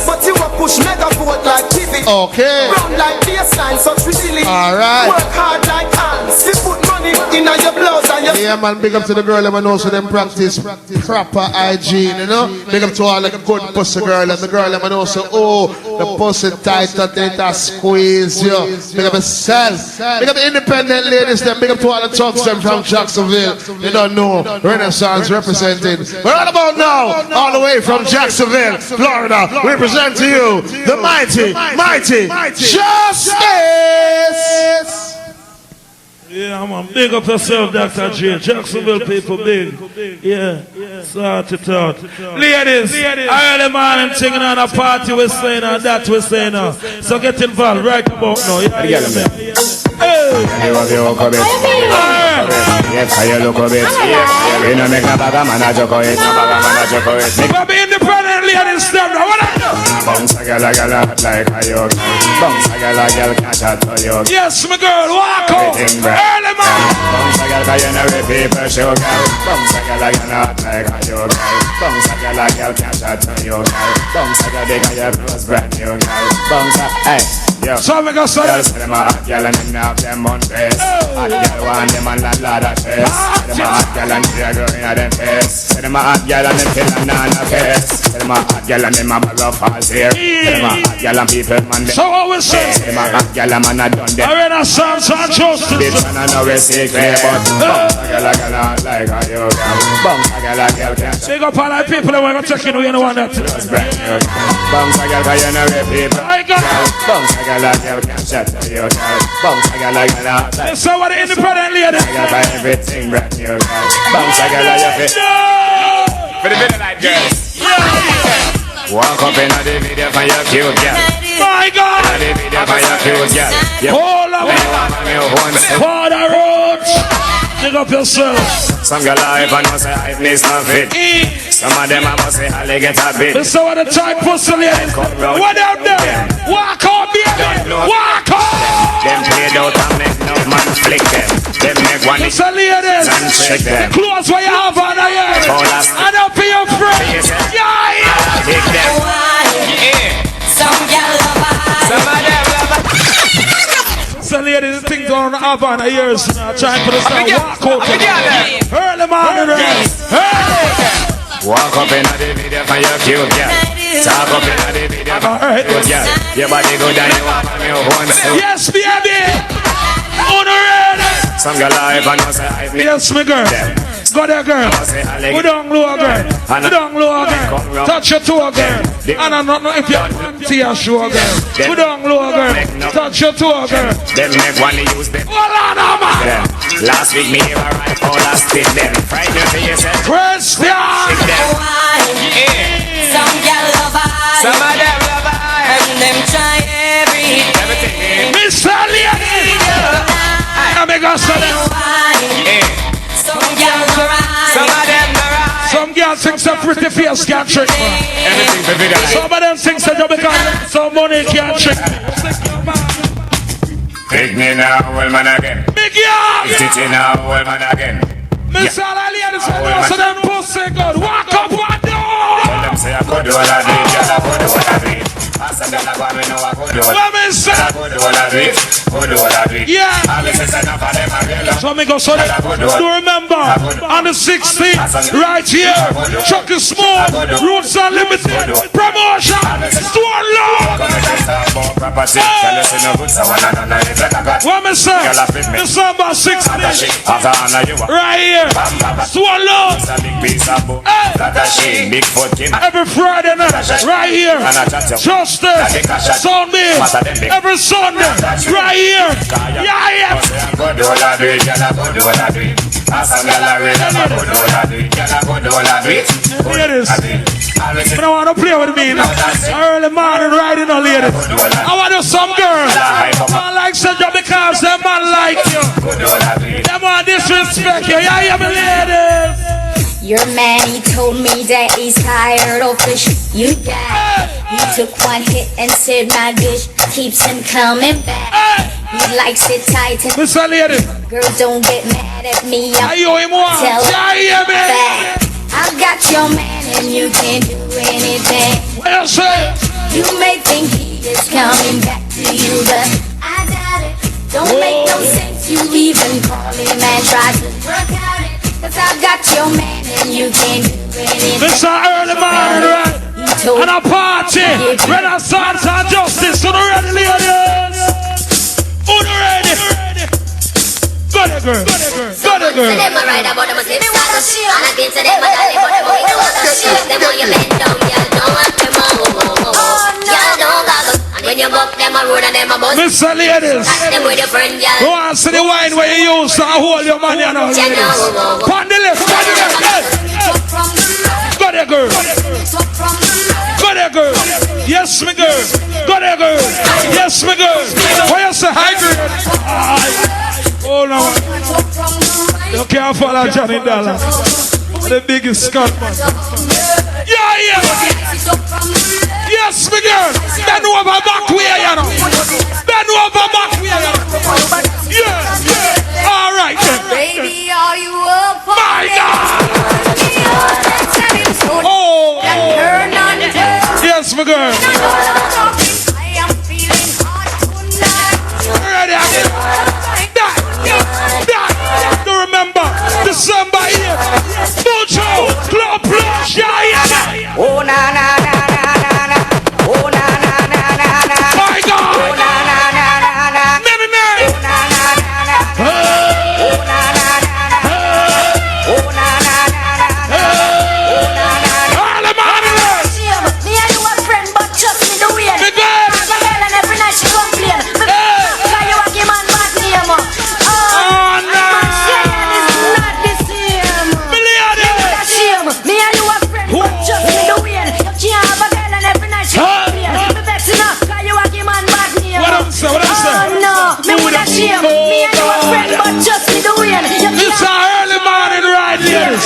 Speaker 12: But you a push mega vote like TV.
Speaker 2: Okay.
Speaker 12: Round like baseline, such resilient.
Speaker 2: Alright.
Speaker 12: Work hard like hands. You put money in your blouse and your...
Speaker 2: Yeah, man, big up to the girl and also them practice proper hygiene, you know. Big up to all the good pussy girl and the girl and also, the pussy tight and they squeeze you. Big up yourself. Big up the independent ladies, them. Big up to all the thugs them from Jacksonville. You don't know, Renaissance represented. But all about now, all the way from Jacksonville, Florida, we present to you the mighty Justice.
Speaker 1: Yeah, man, big up yourself, Dr. J. Jacksonville people, big. Yeah, sort it out. Ladies, early morning singing on a party we're saying, and that we're saying. So get involved right about now. Yeah. Hey! Be independent ladies, what up?
Speaker 16: Bounce a gala like a yoga. Bounce a gala catch a to yoga.
Speaker 1: Yes, my girl, walk out. Early man.
Speaker 16: Bounce a gala you know the people show girl. Bounce a gala like a yoga. Bounce a gala catch a to yoga. Bounce a gala because your clothes brand new girl. Bounce a hey. Yo.
Speaker 1: So we go say
Speaker 16: girls them a hot girl and them have them on face. Hot girl want them and lad a face. Them a hot girl and they go in a them face. Them a hot girl and them kill a nana face. Them a hot girl and them a bag of falls here. Them a hot girl and people man.
Speaker 1: So what we say?
Speaker 16: Them a hot girl and man a done them.
Speaker 1: Renaissance and Justice.
Speaker 16: Bitch man a know we secret but bounce a girl like a yoga. Bounce a girl can't.
Speaker 1: Big up all the people that want to check in. You know what that?
Speaker 16: Bounce a girl you know we people. Bounce a girl can't shut to you, girl. Bounce a girl like that.
Speaker 1: So what the independent lady?
Speaker 16: I got buy everything brand new, girl. Bounce a girl like your fit. For the middle night, girl. Walk up in the video for your cute girl.
Speaker 1: My God!
Speaker 16: The video for your cute girl.
Speaker 1: Hold up! For the roads! Dig up yourself.
Speaker 16: Some girl life and must say I needs not fit. Some of them I must say I get a bit.
Speaker 1: This is what the tight pussy ladies. What out there? Walk on, baby! Walk on!
Speaker 16: Them played out and make no man flick them. Them make one
Speaker 1: listen, ladies.
Speaker 16: And shake them.
Speaker 1: Close what you have on the ear. And up for your friend. Yeah!
Speaker 16: Take them.
Speaker 3: Some girl love I.
Speaker 16: Some of them love I.
Speaker 1: So ladies, the things on the Havana years now, trying for the start. Walk out to them. Early morning, hey!
Speaker 16: Walk up in the video for your cute girl. Talk up in the video for your cute girl. Your body good and you want from your own self.
Speaker 1: Yes, baby! On the red!
Speaker 16: Some girl life and you say I feel.
Speaker 1: Yes, my girl. Go there, girl. Go down low, girl. Go down low, girl. Touch your toe, girl. And I'm not if you're see your show, girl. Go down low, girl. Touch your toe, girl.
Speaker 16: Them make one use them.
Speaker 1: Hold on, man.
Speaker 16: Last week me here right all last week them. Friday for yourself.
Speaker 1: Christian.
Speaker 3: Some girl love I.
Speaker 16: Some of them love I.
Speaker 3: And them try everything.
Speaker 1: Mr. Lady. I'm a gospel.
Speaker 3: Some girl no right.
Speaker 16: Some of them no right.
Speaker 1: Some girls think so pretty face can't trick me.
Speaker 16: Everything for video.
Speaker 1: Some of them think so because some money can't trick me.
Speaker 16: Pick me now, old man again.
Speaker 1: Big y'all.
Speaker 16: City now, old man again.
Speaker 1: Mr. Ladies, so them pussy good. Walk up one door.
Speaker 16: Tell them say I could do all I do, girl, I could do all I do. Ask them that I me know I could do all I do. I could do all I do, could do all I do.
Speaker 1: Yeah.
Speaker 16: I be saying enough of them I real.
Speaker 1: So me go so do remember on the 16th right here, Chuck is Small, Roots Unlimited, promotion, store low. What me say? December 16th, right here, store low. Every Friday night, right here, Justice, Sunday, every Sunday, right here. Yeah. Ladies, I don't want to play with me now. Early morning riding on ladies. I want to some girls. I like Central because them man like you. Them man disrespect you. Yeah, my ladies.
Speaker 6: Your man, he told me that he's tired of the shit you got. You took one hit and said my dish keeps him coming back.
Speaker 8: He likes it tight.
Speaker 1: Mr. Lady.
Speaker 8: Girls don't get mad at me.
Speaker 1: I owe him one.
Speaker 8: Tell
Speaker 1: yeah,
Speaker 8: back. I've got your man and you can't do anything.
Speaker 1: What you say?
Speaker 8: You may think he is coming back to you, but I doubt it. Don't make no sense you even call him and try to work out it. Cause I've got your man and you can't do anything.
Speaker 1: Mr. Early Morning, right? And a party. Renaissance and justice. Who ready, ladies? Who ready? Go there, girl. Go there, girl.
Speaker 8: Them a ride about them a slip start to shit. And I did to them a dolly, but them a wiggle want to shit. Them on your bend down, y'all don't want them a y'all don't goggle. And when you buck them a road and them a bus.
Speaker 1: Mr. Ladies.
Speaker 8: Them with your friend, y'all.
Speaker 1: Go and see the wine where you use to hold your money and all ladies. Pon the left, pon the left. Go there, girl. Go there, girl. Yes, me girl. Go there, girl. Yes, me girl. Why you say hi, girl? Oh no. You can't follow Johnny Dollar. The biggest scut man. Yeah. Yes, me girl. Bend over back way, you know. Bend over back way, you know. Yeah. All right then.
Speaker 8: Baby, are you up for
Speaker 1: my God. Oh. Yes, my girl.
Speaker 8: I am feeling hot tonight.
Speaker 1: Ready? That. Do remember December here. Mucho Club Plus. Yeah.
Speaker 8: Oh na na na na na na. Oh na na na na na.
Speaker 1: My God.
Speaker 8: Oh na na na na na.
Speaker 1: Na na na.
Speaker 8: Oh na na na na. Oh na na na na. Oh na na na na. Oh na na na.
Speaker 1: All the money.
Speaker 8: Me and you a friend, but trust me the way.
Speaker 1: Me good.
Speaker 8: My girl and every night she complain. Cause you a give man bad name.
Speaker 1: Oh no.
Speaker 8: Not the same. Me and you a friend, but trust me the way. You can't have a girl and every night she complain. Me vex enough, cause you a give man bad name.
Speaker 1: What I'm saying?
Speaker 8: Oh no, me with a shame. Me and you a friend, but trust me the way.
Speaker 1: It's an early morning right here.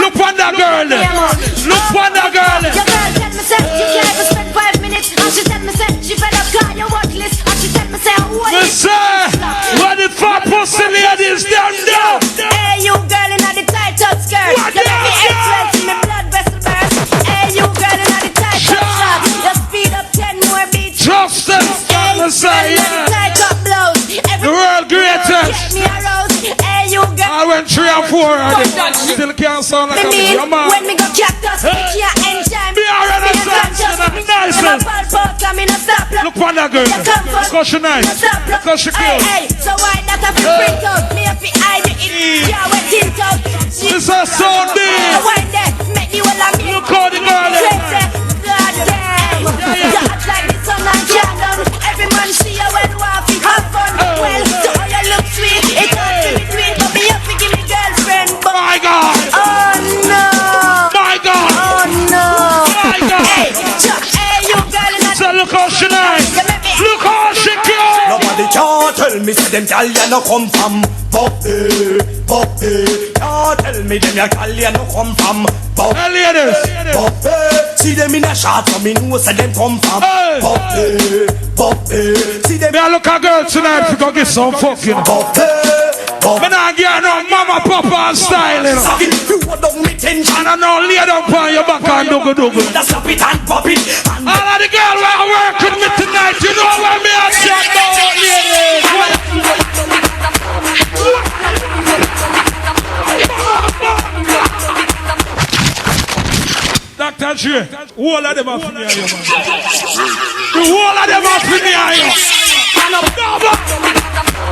Speaker 1: Look on that girl. Look on that girl.
Speaker 8: Your girl tell me say you can't even spend 5 minutes. And she tell me say she fed up cause you worthless. And she tell me say what
Speaker 1: me say, what the fat pussy ladies down there?
Speaker 8: Hey you girl in the tight top skirt. You make me X-ray till me blood vessel burst. Hey you girl in the tight top shorts. You speed up 10 more beats.
Speaker 1: Trust them.
Speaker 8: Hey you girl in the tight top blouse.
Speaker 1: The world greatest.
Speaker 8: Get me aroused. Hey you girl.
Speaker 1: I went 3 and 4 and still can't sound like a
Speaker 8: man.
Speaker 1: man.
Speaker 8: When me go cactus, me can't enjoy.
Speaker 1: Be a renaissance and a nicest. Look on that girl. Because she nice. Because she cute.
Speaker 8: Hey, so why that I feel print out? Me if I hide it, yeah, we tint out.
Speaker 1: This is so deep.
Speaker 8: Why that? Make me well I mean.
Speaker 1: Look how the girl is.
Speaker 8: God damn. You act like the sun and candle. Every man see you when waffy have fun. Well, so how you look sweet. It's hard to be sweet, but me have to give me girlfriend.
Speaker 1: My God.
Speaker 8: Oh no.
Speaker 1: My God.
Speaker 8: Oh no.
Speaker 1: My God.
Speaker 8: Hey, you girl in
Speaker 1: so look how she nice. Look how she cute.
Speaker 13: Nobody can tell me say them gal ya no come from Bobby. Can't tell me them ya gal ya no come from Bobby. See them in a shot so me know say them come from Bobby. See them.
Speaker 1: Me a look at girl tonight to go get some fucking Me not get no mama papa and style, you know. And I know lay down on your back and dogo.
Speaker 13: Stop it and pop it.
Speaker 1: All of the girls who are working with me tonight, you know where me at check out, ladies. Dr. Dre, all of them are for me, man. The whole of them are for me, and I'm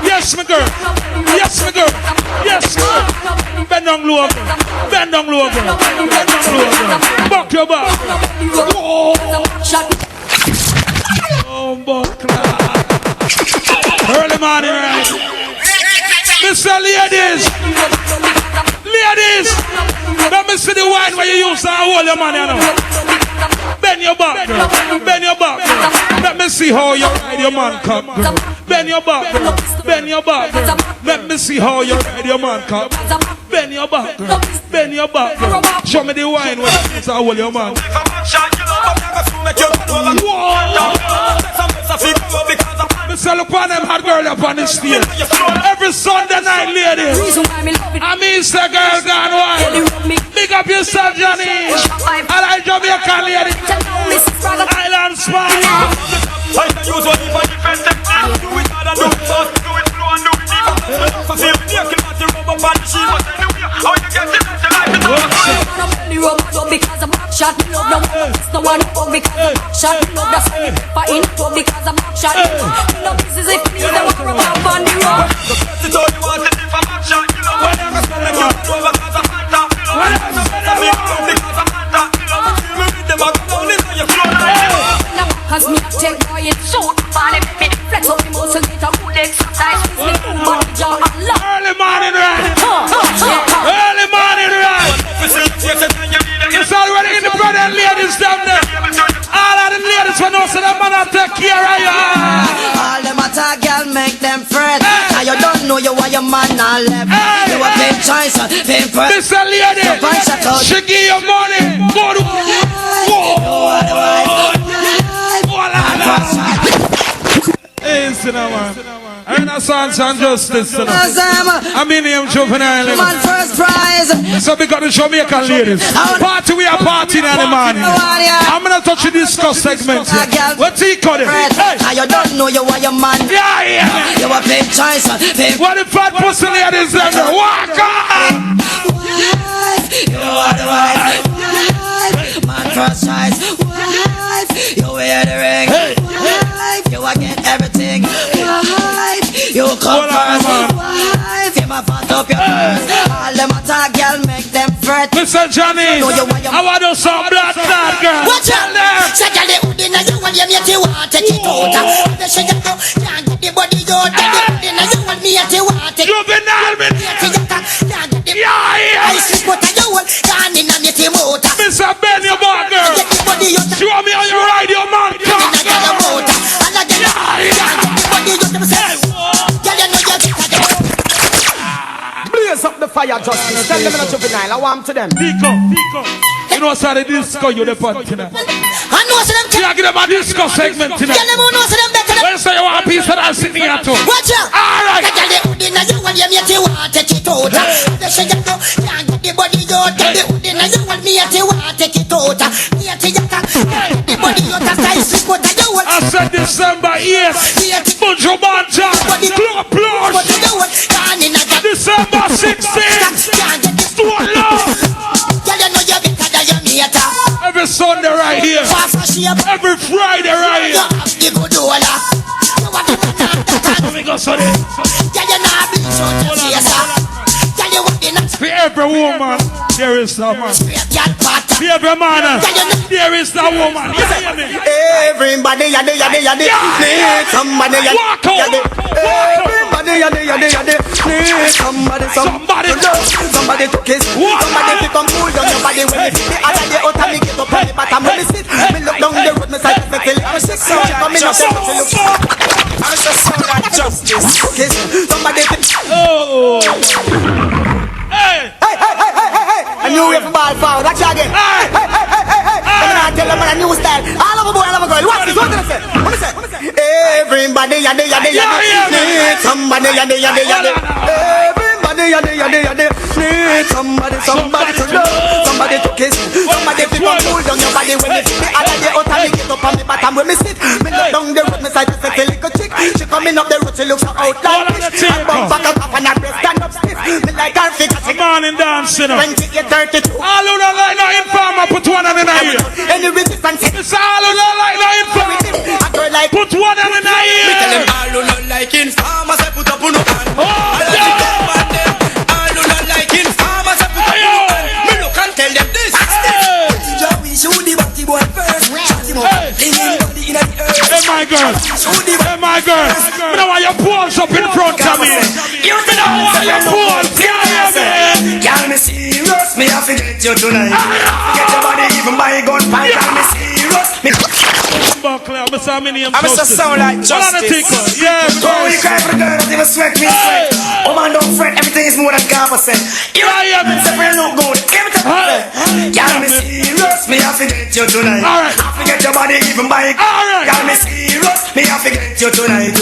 Speaker 1: yes, my girl. Yes, my girl. Yes, girl. Bend down low, girl. Bend down low, girl. Bend down low, girl. Buck your back. Oh, buck. Early morning, right? Mr. Ladies. Let me see the wine where you use to hold your money, you know. Bend your back, girl. Bend your back, girl. Let me see how you ride your man come, girl. Bend your back, bend your back. Let me see how you ride your man cup. Bend your back, bend your back. Show me the wine when it's all your man. Mr. look on them hot girl up on the stage. Every Sunday night, ladies. I mean, it's a girl gone wild. Big up yourself, Johnny. I like Jamaican lady. Island Spark.
Speaker 15: Because I'm shot, no one no one because I'm shot, no that's why for in because I'm shot. No this is if you don't want to on the road. It's all you want to do for my shot, you know what I'm saying. You over because I'm hot. What I'm saying because I'm hot. You know me them are going to your floor. Cause me a take boy it shoot body me flex up the muscle get a good exercise with me body jaw unlock.
Speaker 1: Early morning ride. Early morning ride. It's already in the brother and ladies down there. All of the ladies when no say the man will take care of you.
Speaker 3: All them attack girl make them fret. Now you don't know you why your man not left. You a big choice, big press.
Speaker 1: Mr. Lady, she give you money. Go to hey, Cinnamon. Renaissance and Justice. I mean, I'm juvenile.
Speaker 3: Man first prize.
Speaker 1: So we got the Jamaican ladies. Party, we are partying in the morning. I'm gonna touch the disco segment. What's he called it? Hey.
Speaker 3: You don't know you why your man.
Speaker 1: Yeah.
Speaker 3: You a big choice.
Speaker 1: What the fat pussy ladies them? Walk on.
Speaker 3: You are the wife. Man first choice. You wear the ring. You a get everything. You come first. You my fat up your purse. All them attack girl make them fret.
Speaker 1: Mr. Johnny, I want to some blood clot girl.
Speaker 3: Watch out. Second the hood in a you want you make you want take it out. The sugar go can't get the body out. The hood in a you want me at you want take it out.
Speaker 1: Juvenile me.
Speaker 3: I see what I do. Gone in and it's motor.
Speaker 1: Mr. Ben, your boy girl. Show me how you ride your man car.
Speaker 12: Blaze up the fire, Justice. Tell them in a juvenile. I want to them.
Speaker 1: Pico. You know, sorry, disco, you the fun tonight.
Speaker 3: I know some them.
Speaker 1: Yeah, give them a disco segment tonight.
Speaker 3: Tell them who knows them better.
Speaker 1: When say you want a piece of that sitting here too.
Speaker 3: Watch out.
Speaker 1: All right.
Speaker 3: Tell the hood in a you want you make you want take it out. The sugar go can't get the body out. Tell the hood in a you want me at you want take it out. Me at you can't get the body out. I see what I do.
Speaker 1: I said December 8th. Bunjo Banja. Applause. December 16th. Stuart Love. Every Sunday right here. Every Friday right here. For every woman, there is a man. For every man, there is a woman.
Speaker 12: Everybody, need somebody,
Speaker 1: walk out.
Speaker 12: Everybody, need somebody to kiss, somebody to come pull down your body when you see me. I got the out and me get up on the bottom when me sit. Me look down the road, me side to feel I'm sick. So coming up there, me look. I'm just so like Justice. Kiss somebody.
Speaker 1: Oh. Hey!
Speaker 12: A new way for ball foul. Watch again. Hey! I'm gonna tell them a new style. All over boy, all over girl. Watch this. What did I say? What did I say? Everybody, need somebody, Everybody, need somebody to love, somebody to kiss, somebody to pull down your body when you see me. I like the out and me get up on the bottom when me sit. Me look down the road, me side to sexy little chick. She coming up the road, she looks so out like this. I bump back up and her breast stand up stiff. Me like her figure.
Speaker 1: Come on and dancing up.
Speaker 12: 28, 32.
Speaker 1: All who don't like no informer, put one on in the ear.
Speaker 12: Any resistance.
Speaker 1: It's all who don't like no informer. Put one on in the ear.
Speaker 10: Me tell them all who don't like informer, say put up on the hand.
Speaker 1: Oh, yeah.
Speaker 10: All who don't like informer, say put up on the hand. Me look and tell them this. We shoot the body boy first.
Speaker 1: Hey my girl, hey my girl. You know why your balls up in front of me. You know why your balls.
Speaker 10: Girl, me serious, me have to get you tonight. Get your body even by gun fight. Girl, me serious, me.
Speaker 1: Buckley. I'm Mr. Minium
Speaker 17: I'm Mr. Sound Like Justice.
Speaker 1: Yeah,
Speaker 17: oh, you cry for the girl, don't even sweat me. Oh man, don't fret, everything is more than percent. You know, you look good. Give it to me. Y'all me serious, me have to get you tonight. I forget your body, even by it. Y'all me serious, me have to get you tonight.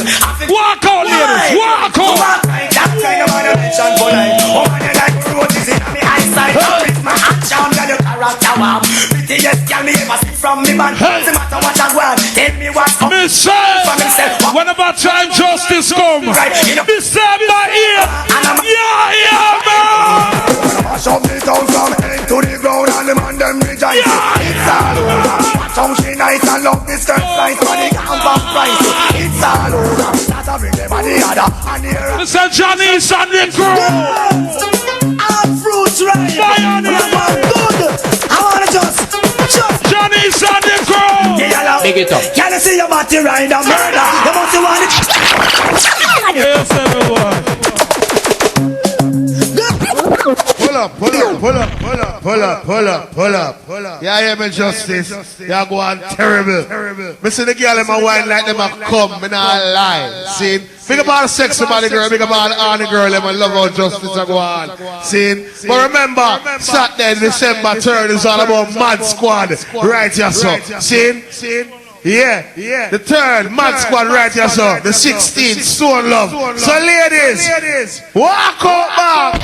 Speaker 1: Walk out, ladies, walk out.
Speaker 17: That kind of man you mention for night. Oh man, you like roses in my eyesight. It's my action, girl, your character warm. Prettiest girl me ever see from me, man. Doesn't matter what I want, tell me what's up.
Speaker 1: When about time justice come? December here. Yeah, man.
Speaker 5: Shove the town from head to the ground and the man them rejoice. It's all over. Watch how she nice and love this girl nice, but they can't back price. It's all over. That's a bring them on the other and the other.
Speaker 1: Mr. Johnny and the crew.
Speaker 17: All fruits right.
Speaker 1: Fire on it.
Speaker 17: Good. I wanna just.
Speaker 1: Johnny and the crew.
Speaker 17: Big it up. Can you see your body ride a murder? You must want it.
Speaker 1: Yes, everyone.
Speaker 2: Pull up. Yeah, yeah, me justice. Yeah, go on terrible. Me see the girl in my wine like them a come, me not lie. See? Big about the sexy body girl, big about all the girl, them I love how justice a go on. See? But remember, Saturday, December 3rd is all about Mad Squad. Right here, so. See? Yeah, the 3rd Mad Squad right here, so. The 16th Stone Love. So ladies, walk out back.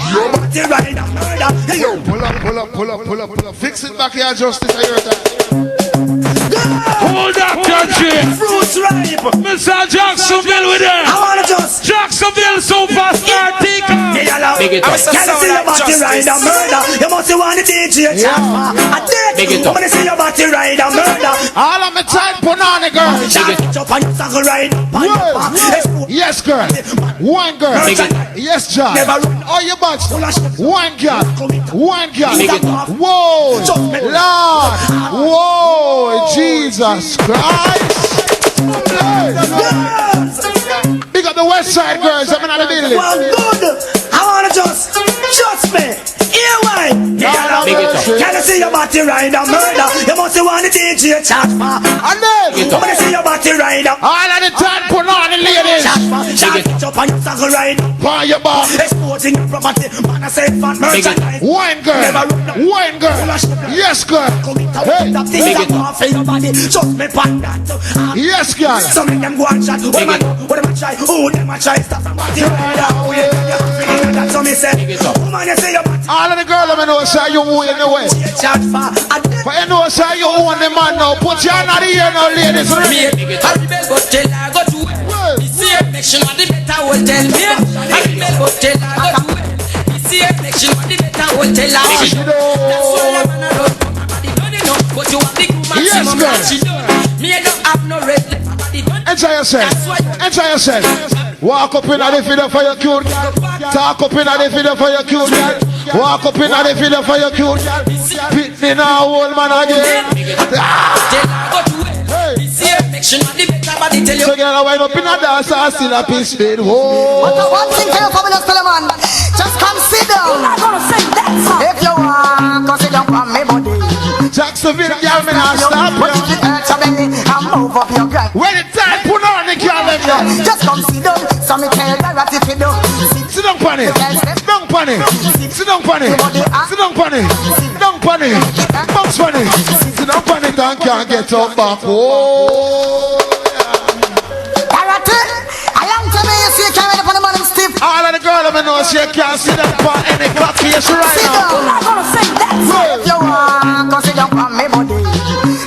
Speaker 2: Pull up. Fix it back here, justice. I hear that.
Speaker 1: Hold that country.
Speaker 17: Fruits ripe.
Speaker 1: Mr. Jacksonville with them.
Speaker 17: I wanna just.
Speaker 1: Jacksonville superstar Tika.
Speaker 17: Big it up. Can you see your body ride a murder? You must want the DJ chat. I did.
Speaker 9: Big it up.
Speaker 17: When you see your body ride a murder.
Speaker 2: All of my time put on the girl.
Speaker 17: Jump on your circle ride.
Speaker 2: Yes, girl. One girl. Yes, John. All your bunch. One girl. Whoa. Lord. Whoa. Jesus Christ. Big up the West Side girls. I'm in the building.
Speaker 17: Well, good. I wanna just trust me. Here why? Can you see your body ride a murder? You must want the DJ chat for.
Speaker 2: And then
Speaker 17: when you see your body ride a.
Speaker 2: all of the time put on the ladies.
Speaker 17: Jump on your circle ride.
Speaker 2: By your bar.
Speaker 17: Exporting your property. Man, I say fat merchandise.
Speaker 2: One girl. Yes, girl. Hey.
Speaker 17: Just me pan that.
Speaker 2: Yes, girl.
Speaker 17: Some of them go and chat. What them a try? Who them a try? Stop from body rider. That's what me say. Woman, you say your body.
Speaker 2: All of the girls I know say you own in the way. But you know say you own the man now. Put your hand on the ear now, ladies.
Speaker 15: Make sure the better hotel me. I remember hotel I go to. Make sure the better hotel I go to. That's why I'm on a road. But you have the maximum that she done. Me don't have no red.
Speaker 2: Enjoy yourself. Walk up in the video for your cute girl. Talk up in the video for your cute girl. Walk up in the video for your cute girl. Pit me now, old man again. So girl, wind up in a dance, I still a piece bed. Whoa.
Speaker 14: But the one thing tell you for me, just tell a man, just come sit down.
Speaker 6: You're not gonna say that, sir.
Speaker 14: If you want, come sit down on me body.
Speaker 2: Jacksonville, girl, me not stop
Speaker 14: you. Put it hurt your belly and move up your gut.
Speaker 2: When the time put on the girl,
Speaker 14: just come sit down. So me tell you that if you do.
Speaker 2: Sit down, Panny. Sit down, Panny. Sit down, Panny. Sit down, Panny. Sit down, Panny. Bounce, Panny. Sit down, Panny. Don't can't get up back. Whoa. All of the girls I know she can't sit down for any cocky right now.
Speaker 6: You're not gonna say that, sir.
Speaker 14: If you want, come sit down on me body.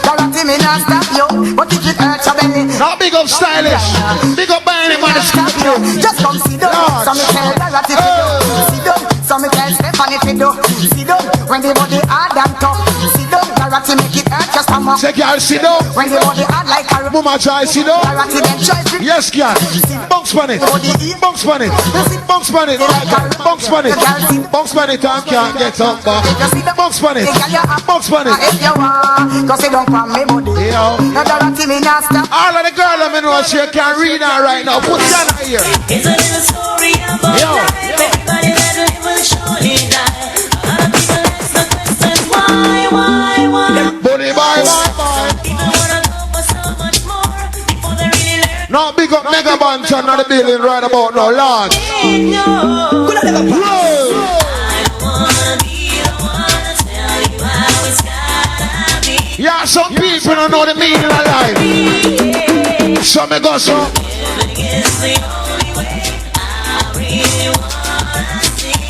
Speaker 14: Guarantee me not stop you, but if it hurts your belly.
Speaker 2: Now big up stylish, big up by anybody stop you.
Speaker 14: Just come sit down, so me tell Guarantee to do. Sit down, so me tell Stephanie to do. Sit down, when the body hard and tough. Sit down, Guarantee make it hurt your stomach.
Speaker 2: Say girl, sit down.
Speaker 14: When the body hard like a
Speaker 2: Mama try, sit down.
Speaker 14: Guarantee then try to.
Speaker 2: Yes, girl. Bounce on it. Bounce on it. Bounce on it. Bounce on it. Bounce on it. I can't get up. Bounce on it. Bounce on it.
Speaker 14: If you want, cause you don't want me body. No guarantee me not stop.
Speaker 2: All of the girls I know she can read her right now. Put that here.
Speaker 3: It's a little story about life. Everybody that live will surely die. A lot of people ask the question, why?
Speaker 2: Body, bye.
Speaker 3: People wanna go for so much
Speaker 2: Mega Banton on the building right about now, Lord. Yeah, some people don't know the meaning of life. So me go so.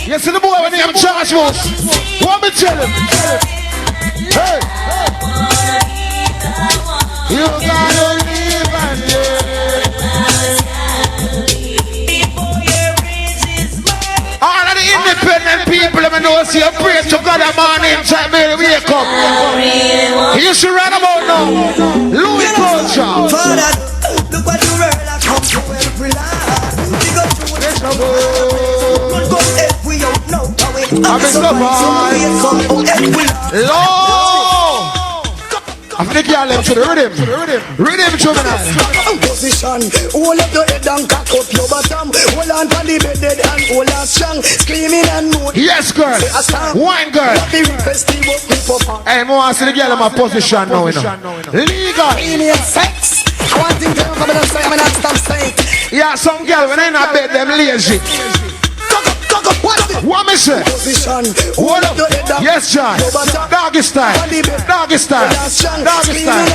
Speaker 2: You see the boy when he have Charles Moss. What me tell him? Hey. You gotta live and all of the independent people, let me know, see you pray to God a morning time, may wake up. You should run about now. Louis Culture.
Speaker 17: Father, look what you read, I come to every life. Big up to it. Good God, every out now. I'm
Speaker 2: Lord! I think y'all left to the rhythm. Rhythm, juvenile.
Speaker 17: Position, hold up your head and cock up your bottom. Hold on to the bed and hold on strong. Screaming and mood.
Speaker 2: Yes, girl. Wine, girl. Hey, I want to see the girl in my position now, you know. Legal.
Speaker 17: Sex. I want to come and say, I'm not stop saying.
Speaker 2: Yeah, some girl, when I not bed, them lazy. What me say? Hold up. Yes, John. Doggy style. Doggy style. Doggy style.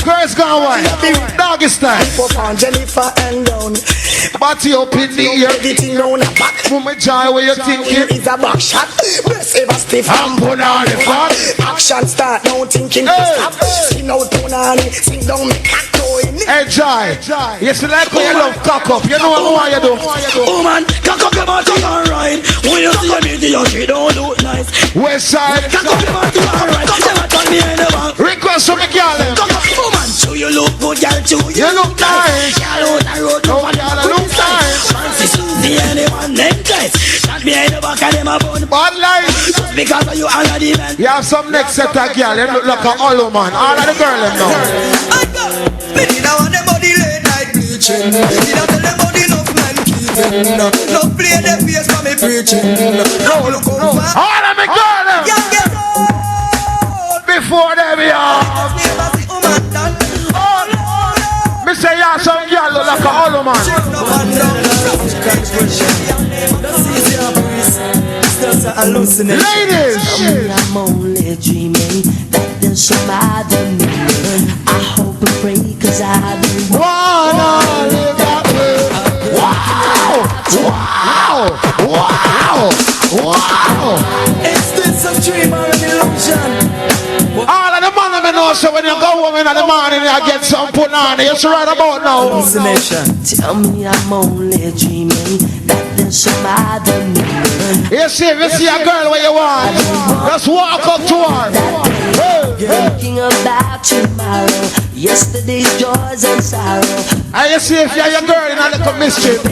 Speaker 2: Girls gone wide. Doggy style.
Speaker 17: Jennifer and down.
Speaker 2: Body up in the ear.
Speaker 17: Everything on the back.
Speaker 2: Woman joy, what you thinking?
Speaker 17: It's a back shot. Best ever stiff.
Speaker 2: I'm put on the fat.
Speaker 17: Action start now thinking to stop. Sing out punani. Sing down me cock going.
Speaker 2: Hey, Joy. You see like how you love cock up. You know what you do?
Speaker 17: Oh man, cock up your body alright. When you see a video, she don't look nice.
Speaker 2: West side.
Speaker 17: Cock up your body alright. Never turn me in the back.
Speaker 2: Request from the girl.
Speaker 17: Cock up, oh man, so you look good, girl, too.
Speaker 2: You look nice.
Speaker 17: Girl out the road, no one
Speaker 2: look nice.
Speaker 17: Fancy Susie, anyone named Tice. Shot behind the back of them a bun.
Speaker 2: Bad life.
Speaker 17: Just because of you already, man.
Speaker 2: You have some next set of girl. They look like a hollow man. All of the girl them now.
Speaker 17: Me did I want them body late night bleaching. Me did I tell them body love man keeping. No play them face for me preaching. No look over.
Speaker 2: All of me girl them. Before them yeah. Me say yeah, some girl look like a hollow man. Ladies.
Speaker 3: I'm only dreaming that there's some other meaning. I hope and pray cause I've been
Speaker 2: wanna live that way. Wow.
Speaker 17: Is this a dream or an illusion?
Speaker 2: All of the man I know, so when you go home in the morning, you get some put on it. It's right about now.
Speaker 3: Tell me I'm only dreaming that there's some other meaning.
Speaker 2: You see, if you see a girl where you want, just walk up to her.
Speaker 3: Thinking about tomorrow, yesterday's joys and sorrow.
Speaker 2: And you see, if you're your girl in a little mischief,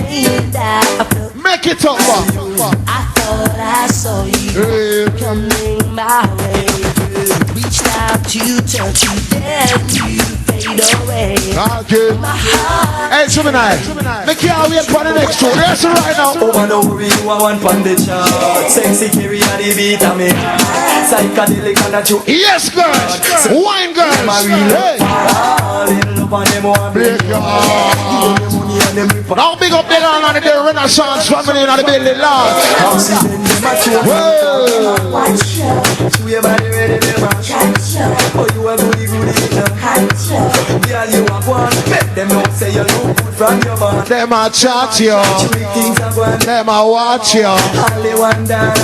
Speaker 2: make it up.
Speaker 3: I thought I saw you coming my way. Reached out to touch you, then you fade away.
Speaker 2: Okay. Hey, Gemini, make you wait for the next one. Yes, right now.
Speaker 17: Oh, man, don't worry, you are one on the chart. Sexy carry and the beat of me. Psychedelic and that you.
Speaker 2: Yes, girls. Wine girls. Hey. Now big up the land on the Renaissance family in the building, Lord.
Speaker 17: Oh, you are goody goody. Girl, you are one. Make them know say you look good from your man.
Speaker 2: Them a chat you. Them a watch you.
Speaker 17: Only one down.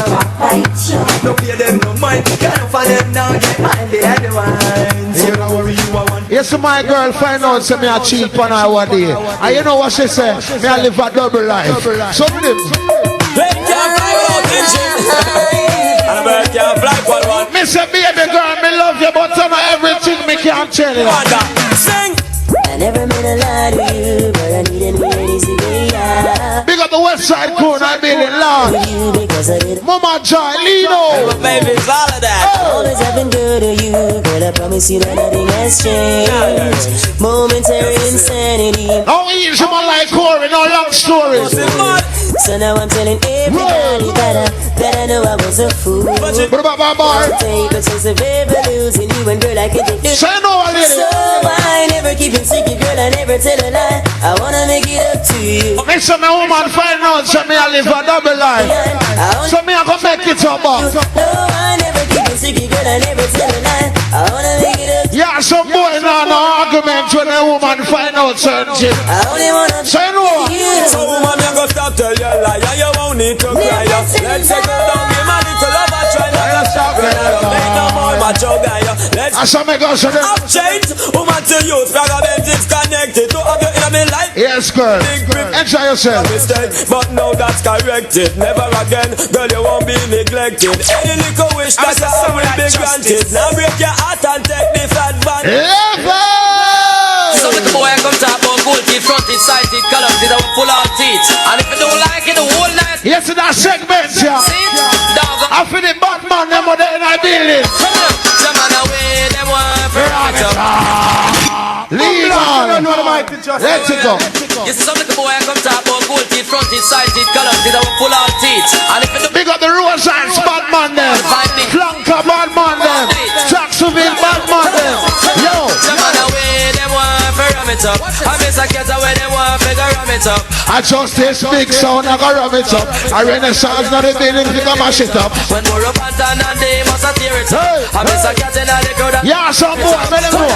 Speaker 17: No pay them no mind. Can't find them now. Get mind the other one. So don't worry, you are one.
Speaker 2: Yes, my girl find out say me a cheat on her one day. And you know what she say? Me a live a double life. So with him. Me say baby girl, me love you, but some of everything me can't tell you.
Speaker 3: Sing. I never meant to lie to you, but I need an easy way out.
Speaker 2: Big up the West Side Crew, I been in love. Mama Joy, Lino.
Speaker 9: Baby, it's all of that.
Speaker 3: Always have been good to you, girl. I promise you that nothing has changed. Momentary insanity.
Speaker 2: How easy man like Corey, no long stories.
Speaker 3: So now I'm telling everybody that I know I was a fool.
Speaker 2: What about my boy?
Speaker 3: Take a chance of ever losing you, and girl, I can't take this.
Speaker 2: Say no, lady.
Speaker 3: So I never keep it secret, girl, I never tell a lie. I wanna make it up to you.
Speaker 2: Make some woman find out, so me I live a double life. So me I go make it up.
Speaker 3: No, I never keep it secret, girl, I never tell a lie. I wanna make it up to you.
Speaker 2: Yeah, some boy now no argument when a woman find out certain shit.
Speaker 3: I only wanna
Speaker 2: say no.
Speaker 9: So woman, you go stop tell your lie, and you won't need to cry. Let's take it down, give my little love a try. Not to stop when I don't make no more macho guy. Let's I've changed, woman to youth, fragment is connected. To have you in my life.
Speaker 2: Yes, girl. Enjoy yourself.
Speaker 9: But now that's corrected. Never again, girl, you won't be neglected. Any little wish that I will be granted. Now break your heart and take this advantage.
Speaker 18: So little boy, I come talk about gold teeth, front teeth, side teeth, color teeth, I will pull out teeth. And if you don't like it, the whole night.
Speaker 2: Yes, that segment, yeah. I feel the Batman, them are there in our building.
Speaker 18: Some man away, them want for
Speaker 2: leave on. Let's go.
Speaker 18: You see some little boy, I come talk about gold teeth, front teeth, side teeth, color teeth, I will pull out teeth. And if you don't
Speaker 2: big up the Rose and Batman, them. Flanker Batman, them. Jacksonville Batman, them. Yo.
Speaker 18: Some man away, them want for ram it up. I miss a cat away, them want for ram it up.
Speaker 2: I just this big sound, I got ram it up. A Renaissance, not a building, you can mash it up.
Speaker 18: When more up and down and they must tear it up. I miss a cat in the crowd.
Speaker 2: Yeah, some boy, let them go.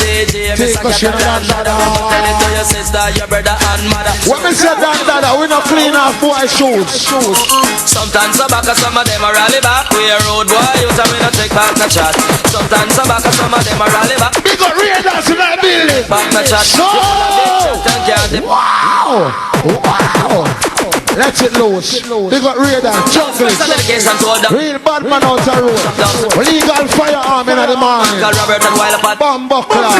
Speaker 18: Take a shit and dada. Tell it to your sister, your brother and mother.
Speaker 2: When we say dada, we not clean off boy shoes.
Speaker 18: Sometimes some back, some of them are rally back. We a road boy, you tell me not take back the chat. Sometimes some back, some of them are rally back.
Speaker 2: Big up Raiders in that building.
Speaker 18: Back the chat.
Speaker 2: Wow. Wow. Let's it loose. They got Raiders, junglers. Real bad man out the road. Legal firearm in the morning. Bomb buckler.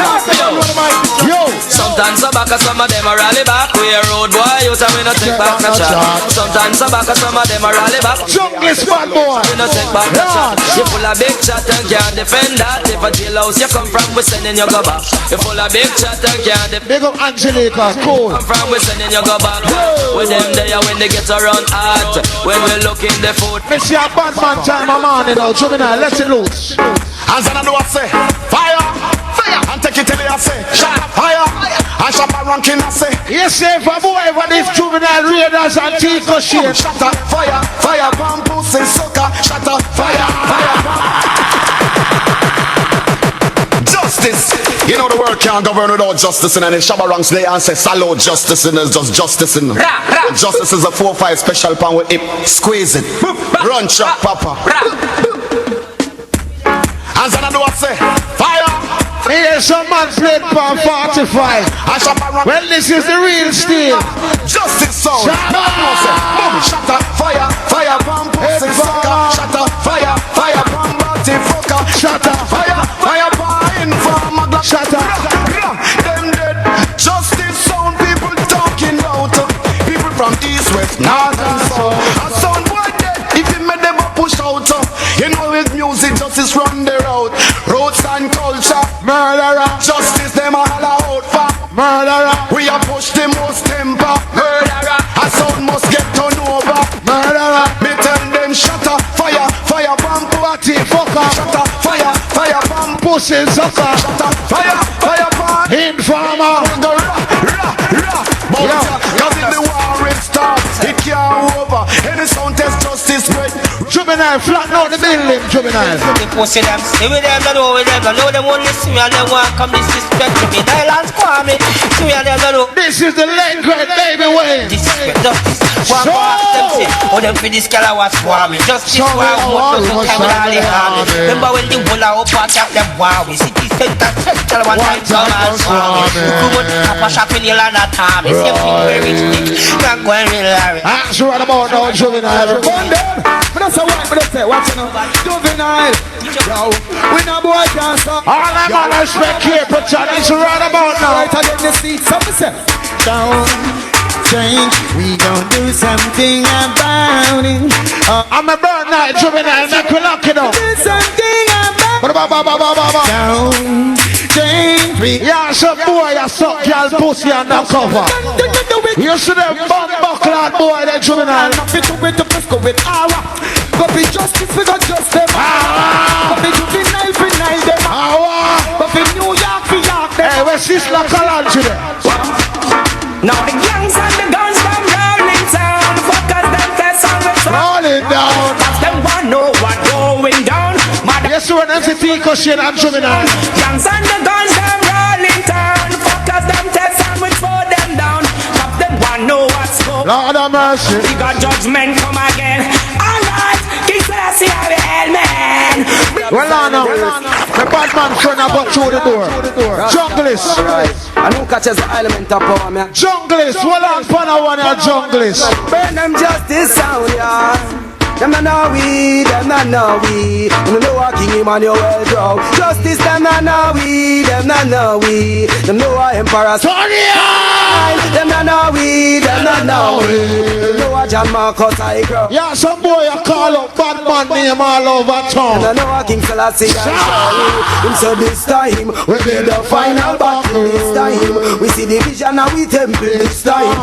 Speaker 2: Yo.
Speaker 18: Sometimes some back, some of them are rally back. We a road boy, you tell me not take back the chat. Sometimes some back, some of them are rally back.
Speaker 2: Junglers bad boy.
Speaker 18: You not take back the chat. You full of big chat and can't defend that. If a jailhouse you come from, we sending you go back. You full of big chat and can't defend.
Speaker 2: Big up Angelica, cool.
Speaker 18: Come from, we sending you go back. With them there when they get around hot. When we look in the food.
Speaker 2: Me see a bad man time a man, you know, juvenile, let's it loose.
Speaker 5: And then I do I say, fire, fire, and take it till I say, shut up, fire, and shut up ranking I say.
Speaker 2: Yes, sir, for boy, for this juvenile Raiders and Tico shit.
Speaker 5: Shut up, fire, fire, bomb pussy sucker, shut up, fire, fire, justice. You know the world can't govern without justice, and then Shabba ranks there and say salute justice, and there's just justice in. Justice is a 4-5 special pan with hip, squeeze it, run chop papa. And then I do I say, fire.
Speaker 2: Here's some man played for 45. Well, this is the real steel.
Speaker 5: Justice sound. Shut up, fire, fire, bomb, pussy, sucker. Shut up, fire, fire, bomb, body, fucker. Shut up, fire, fire, fire, informer. Shut up. Them dead. Justice sound, people talking about. People from east, west, north, and south. A sound boy dead. If you made them push out, you know with music, justice run the road. Roots and culture. Murderer. Justice, them all out for. Murderer. We are push the most temper. Murderer. A sound must get turned over. Murderer. Me tell them shut up. Fire, fire, bomb, party, fucker. Shut up. Fire, fire, bomb, pussy, sucker. Shut up. Fire, fire, bomb. Informer. Cause if the war it starts, it can't over. Any sound test justice great.
Speaker 2: Juvenile, flatten out the building, juvenile.
Speaker 19: The pussy them, see with them, know with them, know them won't listen me and them want come disrespect to me. Thailand squad me, see me and them know.
Speaker 2: This is the late great baby Wayne.
Speaker 19: Disrespect justice. One more them say, oh them for this color was squad me. Justice why I want to come all the harm. Remember when the whole of up attack them wow. We see this tell one time come and squad me. Look what Papa shop in the land at time. It's a very rich thing. Not going real Larry.
Speaker 2: That's right about now, juvenile.
Speaker 12: That's a white, but they say, watch it now. Juvenile. Yo, we no boy can't stop.
Speaker 2: All them man respect here, but it's right about now.
Speaker 12: Right again, the seat, something say. Don't change, we gon' do something about it.
Speaker 2: I'm a burn night, juvenile, make we lock it up.
Speaker 12: Do something about it. Don't change, we.
Speaker 2: Yeah, some boy, I suck y'all pussy on the cover.
Speaker 12: We
Speaker 2: You see them buckler boy, that juvenile.
Speaker 12: Nothing to wait to press go with our. Go be justice, we got just them. Go be juvenile, we nine them. Go be New York, we York them.
Speaker 2: Hey, where's this la collage today?
Speaker 12: Now the gangs and the guns from rolling town. Fuckers them test on the sound.
Speaker 2: Rolling down.
Speaker 12: Cause them want know what going down.
Speaker 2: Yes, we're an MCT cushion and juvenile.
Speaker 12: Gangs and the guns them rolling town. Fuckers them test and we throw them down. Cause them want know what's going on.
Speaker 2: Lord of mercy.
Speaker 12: We got judgment come again. Alright, King Selassie have a hell man.
Speaker 2: Well on now, the bad man son I got through the door. Junglist.
Speaker 4: I don't catch as the element of power, man.
Speaker 2: Junglist, well on pana one a junglist.
Speaker 4: Burn them justice sound, yeah. Them not know we, them not know we. You know a king Emmanuel draw. Justice, them not know we, them not know we. Them know a emperor. Them not know we, them not know we. You know a John Marcus I grow.
Speaker 2: Yeah, some boy a call up bad man name all over town.
Speaker 4: And I know a King Selassie him so this time we build the final battle. This time we see the vision and we temple this time.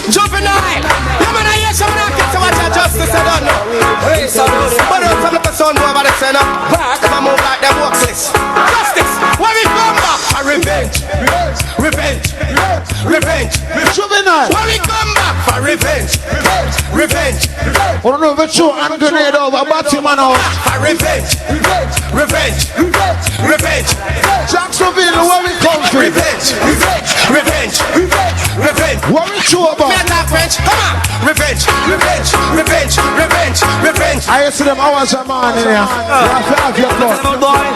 Speaker 4: Juvenile, you man I hear someone I get so much of justice I don't know. Hey, but don't tell the son over the center. Back, I move like them workless. Justice, when we come back, a revenge. Revenge.
Speaker 2: Juvenile.
Speaker 4: When we come back for revenge. Revenge.
Speaker 2: I don't know if it's true, I'm grenade over Batman out.
Speaker 4: For revenge. Revenge.
Speaker 2: Jacksonville, where we come from?
Speaker 4: Revenge.
Speaker 2: What we true about?
Speaker 4: Come on. Revenge.
Speaker 2: I used to them hours a man in here. You have your blood.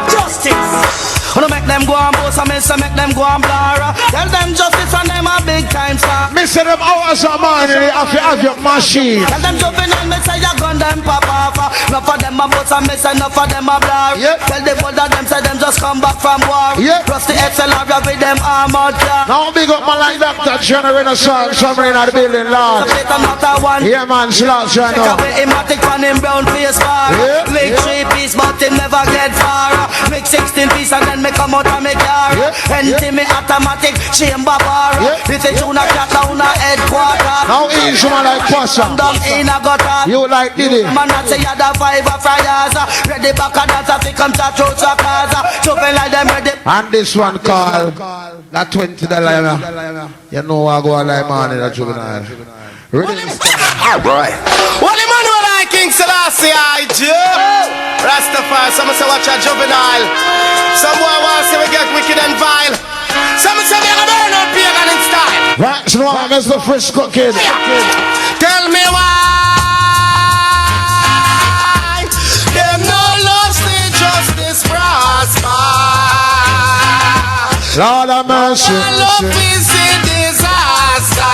Speaker 19: Justice. Wanna make them go and boast and make them go and blur. Tell them justice and them a big time star.
Speaker 2: Me say them hours a man in here. You have your machine.
Speaker 19: Tell them juvenile, me say you gun them pop off. Enough of them a boast and me say enough of them a blur. Tell the world that them say them just come back from war. Plus the XLR with them armored car.
Speaker 2: Now big up my like Dr. General Renaissance, somewhere in the building, Lord. Yeah, man, slash, you know.
Speaker 19: Take away him a tick on him brown face bar. Make 3 piece, but him never get far. Make 16 piece and then me come out of me car. Empty me automatic chamber bar. This is tuna cat down a headquarter.
Speaker 2: Now easy man like Passa.
Speaker 19: Down in a gutter.
Speaker 2: You like Diddy.
Speaker 19: Man I say you the 5 of Fridays. Ready back and dance if he come to throw to casa. Jumping like them ready.
Speaker 2: And this one called that $20. You know I go on like man in a juvenile.
Speaker 4: Alright. What the man who like King Selassie I do? Rastafari, some say watch a juvenile. Some boy wants to get wicked and vile. Some say me a burn out pagan in style.
Speaker 2: Right, so now I'm Mr. Frisco Kid.
Speaker 4: Tell me why them no lost the justice prosper.
Speaker 2: Lord have mercy.
Speaker 4: Love is a disaster.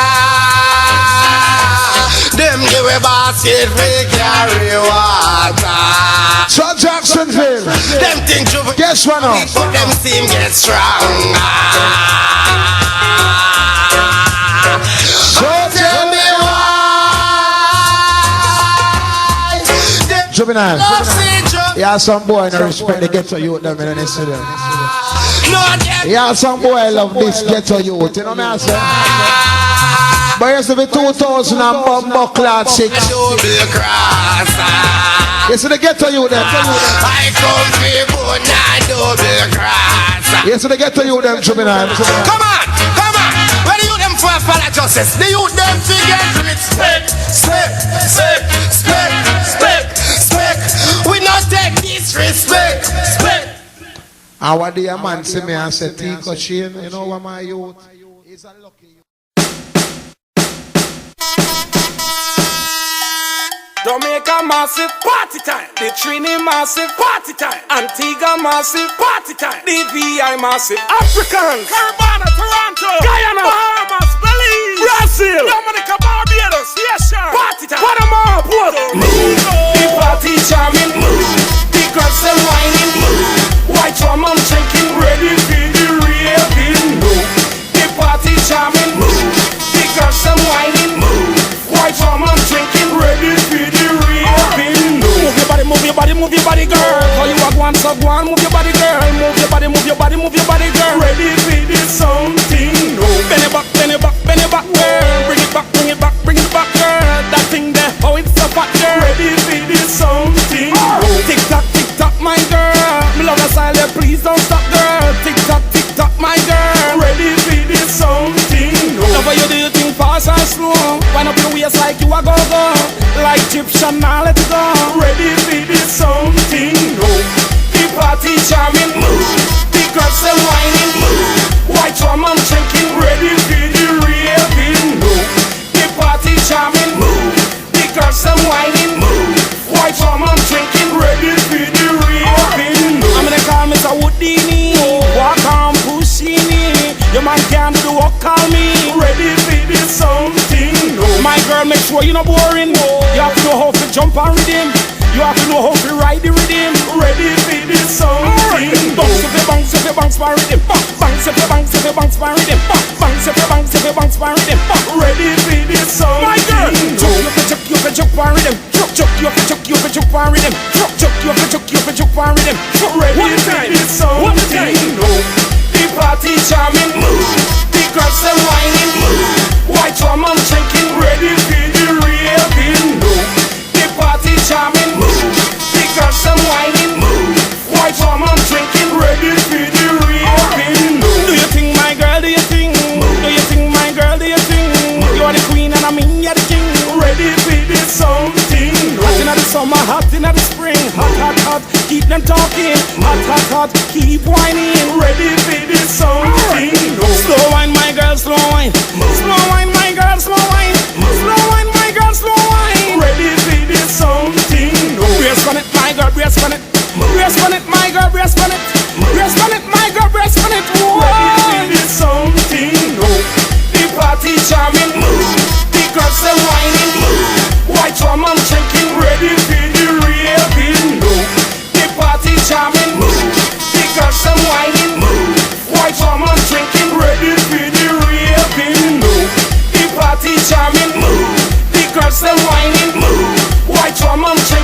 Speaker 4: Them give a basket, we carry water.
Speaker 2: So Jacksonville.
Speaker 4: Them think you
Speaker 2: guess what now?
Speaker 4: But them team get stronger.
Speaker 2: So tell me why. Juvenile. Yeah, some boy no respect the ghetto youth them in the city. Yeah, some boy love this ghetto youth. You know what I say? But it's the 2000 and Bumbleclad 6. You see the ghetto you them.
Speaker 4: I come people now double cross.
Speaker 2: You see the ghetto you them, Juvenile.
Speaker 4: Come on. Where the youth them for follow justice? The youth them figure respect. We not take disrespect.
Speaker 2: And what the man see me and say, Tico Shane, you know what my youth is a lucky youth.
Speaker 20: Jamaica massive party time. The Trini massive party time. Antigua massive party time. DVI massive. Africans. Caribana, Toronto. Guyana. Bahamas. Belize. Brazil. Dominica, Barbados. Yes, sir. Party time. Panama, Puerto. Move. The party jamming. Move. The girls them whining. Move. White rum I'm drinking. Ready for the raving. Move. The party jamming. Move. The girls them whining. Move. White rum I'm drinking. Ready for the raving. Move your body, move your body, move your body, girl. How you walk one, so go on, move your body, girl. Move your body, move your body, move your body, girl. Ready for the something new. bend it back, bend it back, bend it back, girl. Bring it back, bring it back, bring it back, girl. That thing there, oh it's so fat, girl. Ready for this something? Tick tock, my girl. Me love the style there, please don't stop, girl. Tick tock, my girl. Ready for this something? Love how you do your thing fast and slow. Wind up your waist like you a go-go. Like Egyptian, now let it go. Ready for this something? The party charming, the girls them whining, white woman drinking, ready for the raving. The party charming, the girls them whining, white woman drinking, ready for the raving. I'm gonna call Mr. Houdini, walk on Pushini. Your man can't do the walk, call me. Ready for this something? My girl, make sure you're not boring. You have to know how to jump and rhythm. You have to know how to ride the rhythm. Ready for this something? Bounce if you bounce, if you bounce for rhythm. Bounce if you bounce, if you bounce for rhythm. Bounce if you bounce, if you bounce for rhythm. Ready for this something? My girl, juke, you can juke for rhythm. Juke, you can juke for rhythm. Juke, you can juke for rhythm. Ready for this something? The party charming, the girls them whining, white woman drinking, ready for the raving. The party charming, the girls them whining, white woman drinking, ready for the raving. Do you think, my girl? Do you think? Do you think, my girl? Do you think? You're the queen and I mean you're the king. Ready for this something? Hot in the summer, hot in the spring. Hot, keep them talking. Hot, keep whining. Ready for this something? Slow wine, my girl, slow wine. Slow wine, my girl, slow wine. Slow wine, my girl, slow wine. Ready for this something? Brace on it, my girl, brace on it. Brace on it, my girl, brace on it. Brace on it, my girl, brace on it. Ready for this something? The party charming, the girls them whining, white woman drinking, ready for the raving. The party charming, the girls them whining, white woman drinking, ready for the raving. The party charming, the girls them whining, white woman drinking.